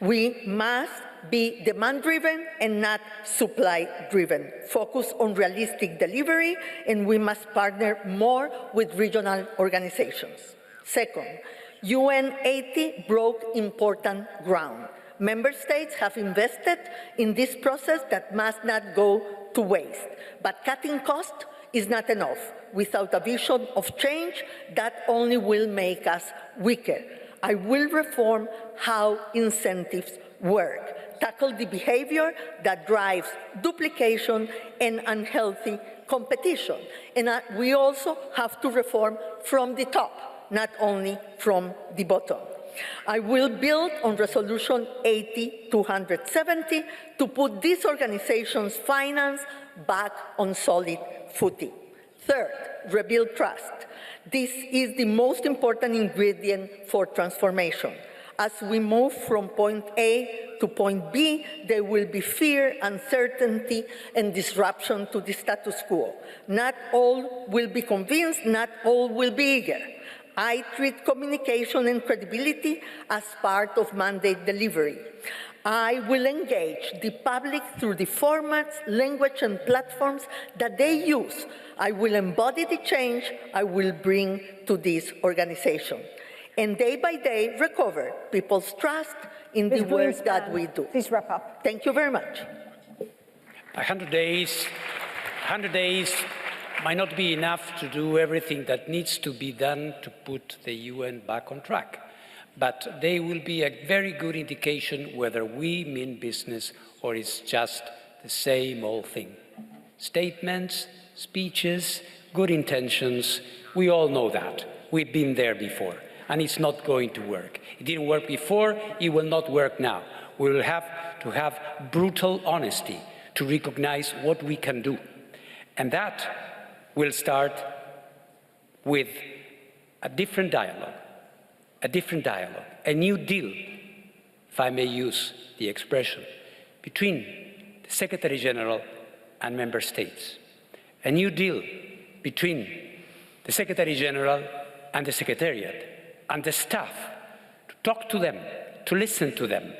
We must be demand-driven and not supply-driven. Focus on realistic delivery, and we must partner more with regional organizations. Second, UN 80 broke important ground. Member states have invested in this process that must not go to waste. But cutting costs is not enough. Without a vision of change, that only will make us weaker. I will reform how incentives work, tackle the behavior that drives duplication and unhealthy competition. And we also have to reform from the top, not only from the bottom. I will build on Resolution 80-270 to put these organizations' finance back on solid footing. Third, rebuild trust. This is the most important ingredient for transformation. As we move from point A to point B, there will be fear, uncertainty, and disruption to the status quo. Not all will be convinced, not all will be eager. I treat communication and credibility as part of mandate delivery. I will engage the public through the formats, language, and platforms that they use. I will embody the change I will bring to this organization. And day by day, recover people's trust in the work that we do. Please wrap up. Thank you very much. 100 days might not be enough to do everything that needs to be done to put the UN back on track. But they will be a very good indication whether we mean business or it's just the same old thing. Statements, speeches, good intentions, we all know that. We've been there before, and it's not going to work. It didn't work before, it will not work now. We will have to have brutal honesty to recognize what we can do. And that will start with a different dialogue, a new deal, if I may use the expression, between the Secretary General and Member States. A new deal between the Secretary General and the Secretariat and the staff, to talk to them, to listen to them,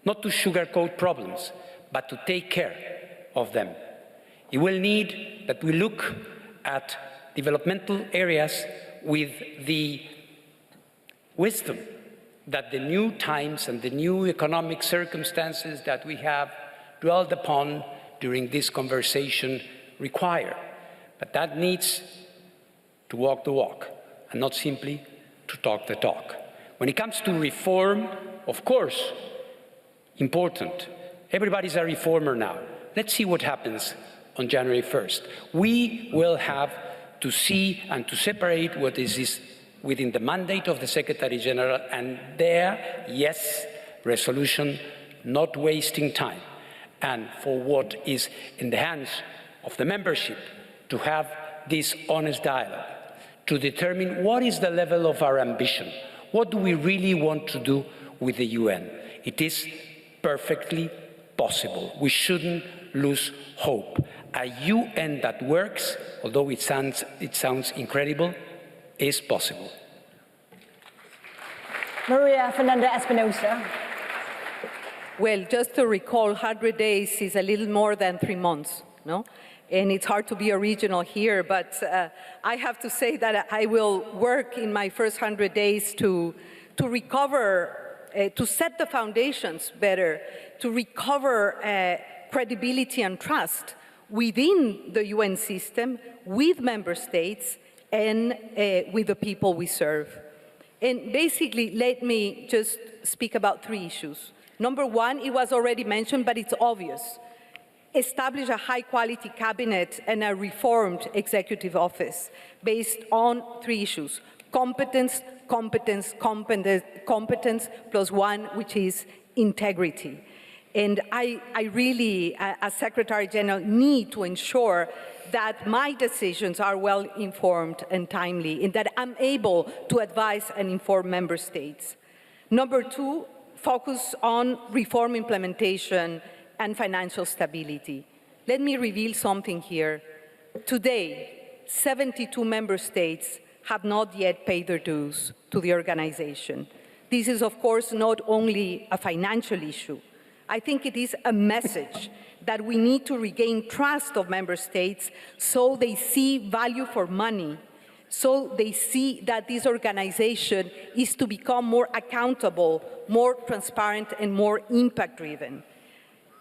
not to sugarcoat problems, but to take care of them. It will need that we look at developmental areas with the wisdom that the new times and the new economic circumstances that we have dwelled upon during this conversation require. But that needs to walk the walk and not simply to talk the talk. When it comes to reform, of course, important. Everybody's a reformer now. Let's see what happens on January 1st. We will have to see and to separate what is within the mandate of the Secretary General, and there, yes, resolution, not wasting time. And for what is in the hands of the membership, to have this honest dialogue, to determine what is the level of our ambition. What do we really want to do with the UN? It is perfectly possible. We shouldn't lose hope. A UN that works, although it sounds incredible, is possible. Maria Fernanda Espinosa. Well, just to recall, 100 days is a little more than 3 months, no? And it's hard to be original here, but I have to say that I will work in my first 100 days to recover, to set the foundations better, to recover credibility and trust within the UN system, with member states, and with the people we serve. And basically, let me just speak about 3 issues. Number one, it was already mentioned, but it's obvious. Establish a high-quality cabinet and a reformed executive office based on 3 issues: competence, competence, competence, competence, plus one, which is integrity. And I really, as Secretary General, need to ensure that my decisions are well-informed and timely, and that I'm able to advise and inform member states. Number 2, focus on reform implementation and financial stability. Let me reveal something here. Today, 72 member states have not yet paid their dues to the organization. This is, of course, not only a financial issue. I think it is a message that we need to regain trust of member states so they see value for money, so they see that this organization is to become more accountable, more transparent, and more impact-driven.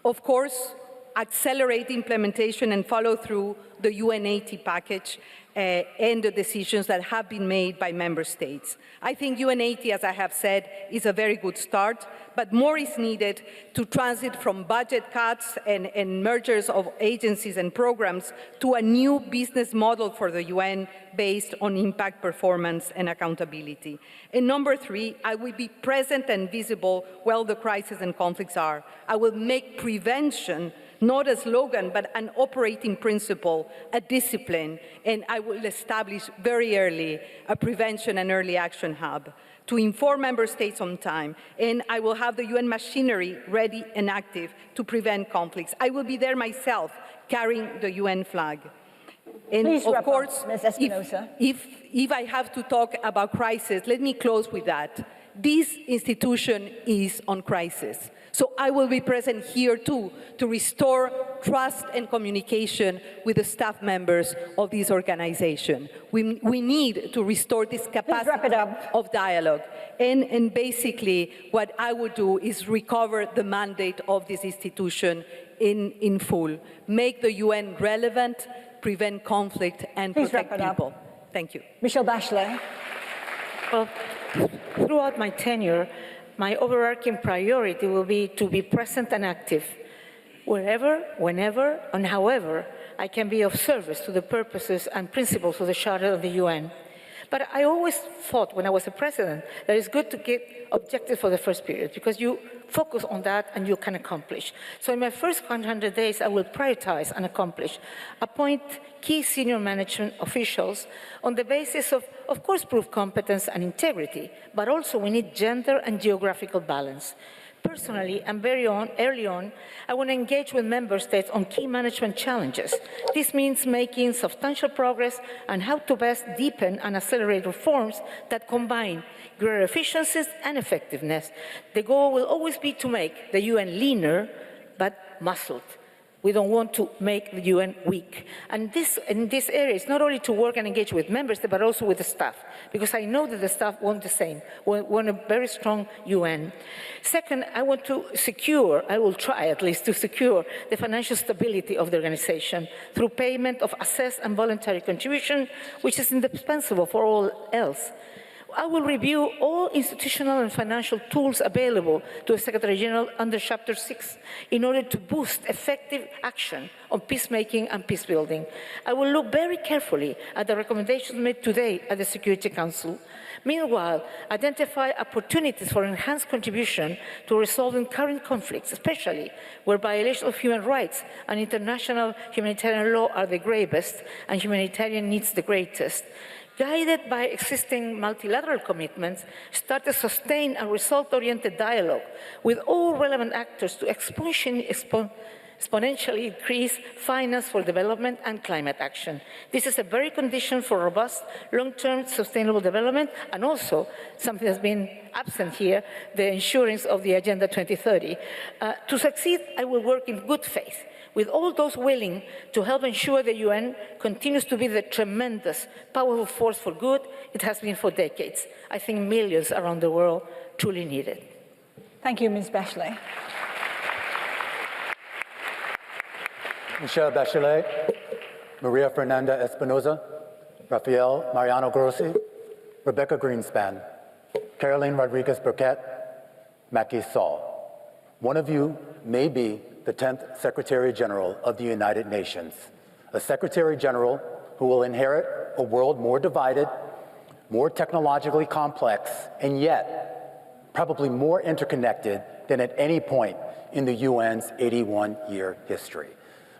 Of course, accelerate implementation and follow through the UN80 package and the decisions that have been made by member states. I think UN80, as I have said, is a very good start, but more is needed to transit from budget cuts and mergers of agencies and programs to a new business model for the UN based on impact, performance, and accountability. And number three, I will be present and visible where the crises and conflicts are. I will make prevention not a slogan, but an operating principle, a discipline, and I will establish very early a prevention and early action hub to inform member states on time, and I will have the UN machinery ready and active to prevent conflicts. I will be there myself, carrying the UN flag. And Please of course, Ms. Espinosa. if I have to talk about crisis, let me close with that. This institution is on crisis. So I will be present here too to restore trust and communication with the staff members of this organization. We need to restore this capacity of dialogue. And basically what I would do is recover the mandate of this institution in full. Make the UN relevant, prevent conflict, and protect people. Thank you. Michelle Bachelet. Well, throughout my tenure, my overarching priority will be to be present and active wherever, whenever, and however I can be of service to the purposes and principles of the Charter of the UN. But I always thought when I was a president that it's good to get objectives for the first period because you focus on that and you can accomplish. So in my first 100 days, I will prioritize and accomplish, appoint key senior management officials on the basis of course, prove competence and integrity, but also we need gender and geographical balance. Personally, and very early on, I want to engage with member states on key management challenges. This means making substantial progress on how to best deepen and accelerate reforms that combine greater efficiencies and effectiveness. The goal will always be to make the UN leaner, but muscled. We don't want to make the UN weak. And in this area, it's not only to work and engage with members, but also with the staff, because I know that the staff want the same, want a very strong UN. Second, I want to secure, I will try at least to secure the financial stability of the organization through payment of assessed and voluntary contribution, which is indispensable for all else. I will review all institutional and financial tools available to the Secretary General under Chapter 6 in order to boost effective action on peacemaking and peace building. I will look very carefully at the recommendations made today at the Security Council. Meanwhile, identify opportunities for enhanced contribution to resolving current conflicts, especially where violations of human rights and international humanitarian law are the gravest and humanitarian needs the greatest. Guided by existing multilateral commitments, start a sustained and result-oriented dialogue with all relevant actors to exponentially increase finance for development and climate action. This is a very condition for robust, long-term sustainable development, and also something that's been absent here, the ensurance of the Agenda 2030. To succeed, I will work in good faith with all those willing to help ensure the UN continues to be the tremendous, powerful force for good it has been for decades. I think millions around the world truly need it. Thank you, Ms. Bachelet. Michelle Bachelet, Maria Fernanda Espinosa, Rafael Mariano Grossi, Rebecca Greenspan, Caroline Rodriguez Burkett, Macky Sall. One of you may be the 10th Secretary General of the United Nations, a Secretary General who will inherit a world more divided, more technologically complex, and yet probably more interconnected than at any point in the UN's 81-year history.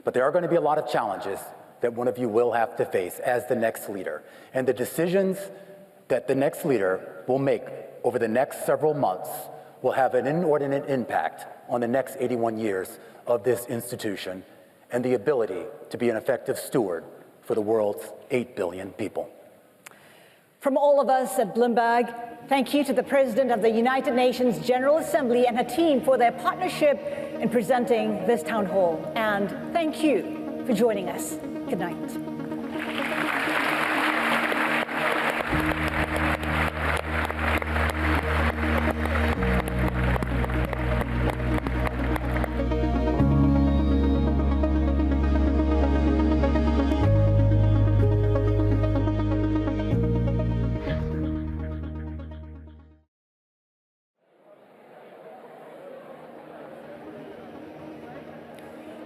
But there are going to be a lot of challenges that one of you will have to face as the next leader. And the decisions that the next leader will make over the next several months will have an inordinate impact on the next 81 years of this institution and the ability to be an effective steward for the world's 8 billion people. From all of us at Bloomberg, Thank you to the President of the United Nations General Assembly and her team for their partnership in presenting this town hall. And thank you for joining us. Good night.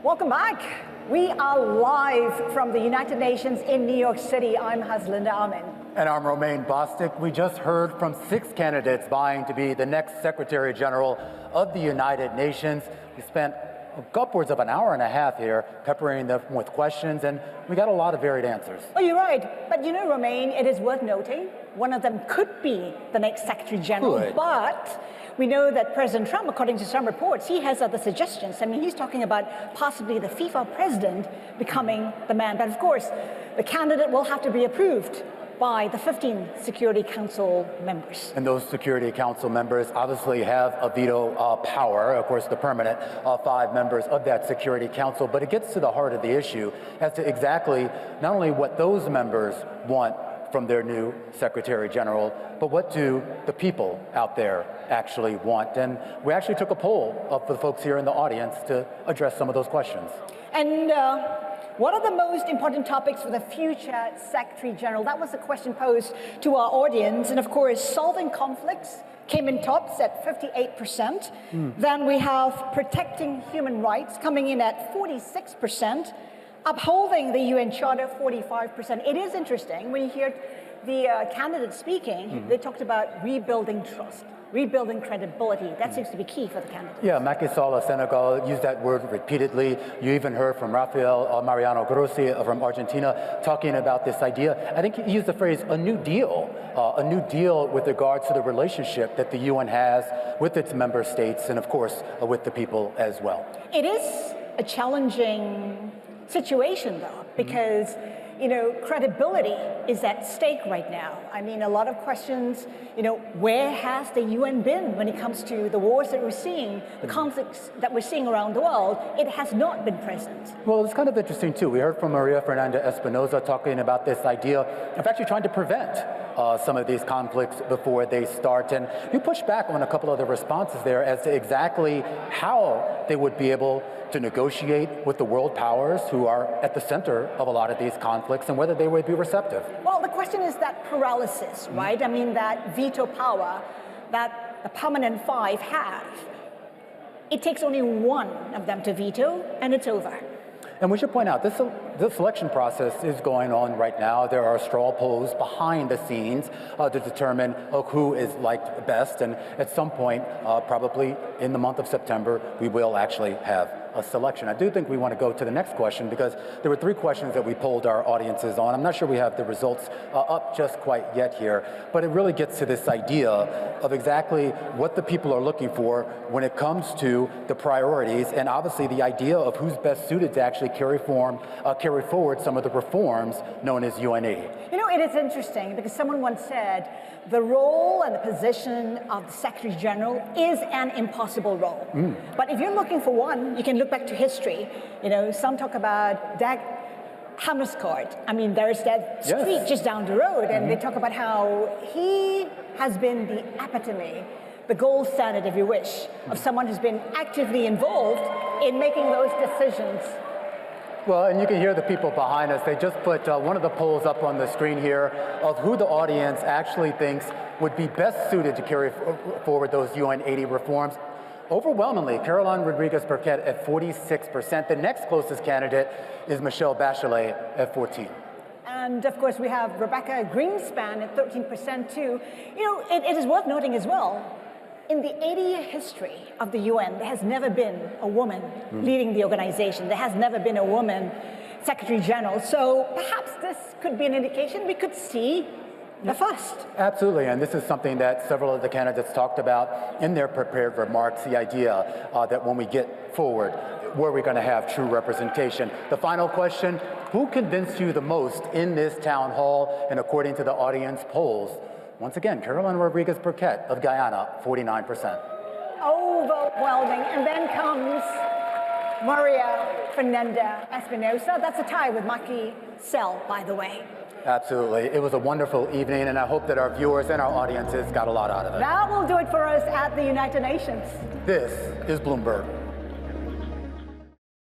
Welcome back. We are live from the United Nations in New York City. I'm Haslinda Amin. And I'm Romaine Bostic. We just heard from 6 candidates vying to be the next Secretary General of the United Nations. We spent upwards of an hour and a half here peppering them with questions, and we got a lot of varied answers. Oh, you're right. But you know, Romaine, it is worth noting, one of them could be the next Secretary General, but we know that President Trump, according to some reports, he has other suggestions. I mean, he's talking about possibly the FIFA president becoming the man. But of course, the candidate will have to be approved by the 15 Security Council members. And those Security Council members obviously have a veto power, of course, the permanent 5 members of that Security Council. But it gets to the heart of the issue as to exactly not only what those members want from their new Secretary General, but what do the people out there actually want? And we actually took a poll for the folks here in the audience to address some of those questions. And what are the most important topics for the future Secretary General? That was the question posed to our audience. And of course, solving conflicts came in tops at 58%. Then we have protecting human rights coming in at 46%. Upholding the UN Charter, 45%. It is interesting when you hear the candidates speaking, they talked about rebuilding trust, rebuilding credibility. That seems to be key for the candidates. Yeah, Macky Sall of Senegal used that word repeatedly. You even heard from Rafael Mariano Grossi from Argentina talking about this idea. I think he used the phrase a new deal with regards to the relationship that the UN has with its member states and, of course, with the people as well. It is a challenging situation, though, because you know, credibility is at stake right now. I mean, a lot of questions, you know, where has the UN been when it comes to the wars that we're seeing, the conflicts that we're seeing around the world? It has not been present. Well, it's kind of interesting, too. We heard from Maria Fernanda Espinosa talking about this idea of actually trying to prevent some of these conflicts before they start. And you pushed back on a couple of the responses there as to exactly how they would be able to negotiate with the world powers who are at the center of a lot of these conflicts and whether they would be receptive. Well, the question is that paralysis, right? I mean, that veto power that the permanent 5 have. It takes only one of them to veto, and it's over. And we should point out, this selection process is going on right now. There are straw polls behind the scenes to determine who is liked best. And at some point, probably in the month of September, we will actually have a selection. I do think we want to go to the next question because there were 3 questions that we polled our audiences on. I'm not sure we have the results up just quite yet here, but it really gets to this idea of exactly what the people are looking for when it comes to the priorities and obviously the idea of who's best suited to actually carry forward some of the reforms known as UNE. You know, it is interesting because someone once said the role and the position of the Secretary General is an impossible role. But if you're looking for one, you can look back to history. You know, some talk about Dag Hammarskjöld. I mean, there's that street just down the road, and they talk about how he has been the epitome, the gold standard, if you wish, of someone who's been actively involved in making those decisions. Well, and you can hear the people behind us. They just put one of the polls up on the screen here of who the audience actually thinks would be best suited to carry forward those UN 80 reforms. Overwhelmingly, Caroline Rodriguez-Burkett at 46%. The next closest candidate is Michelle Bachelet at 14%. And of course, we have Rebecca Greenspan at 13% too. You know, it is worth noting as well, in the 80-year history of the UN, there has never been a woman leading the organization. There has never been a woman Secretary General. So perhaps this could be an indication we could see the first. Absolutely, and this is something that several of the candidates talked about in their prepared remarks, the idea that when we get forward, where we're going to have true representation. The final question, who convinced you the most in this town hall? And according to the audience polls, Once again, Carolina Rodriguez-Burkett of Guyana, 49%. Overwhelming. And then comes Maria Fernanda Espinosa. That's a tie with Macky Sall, by the way. Absolutely. It was a wonderful evening, and I hope that our viewers and our audiences got a lot out of it. That will do it for us at the United Nations. This is Bloomberg.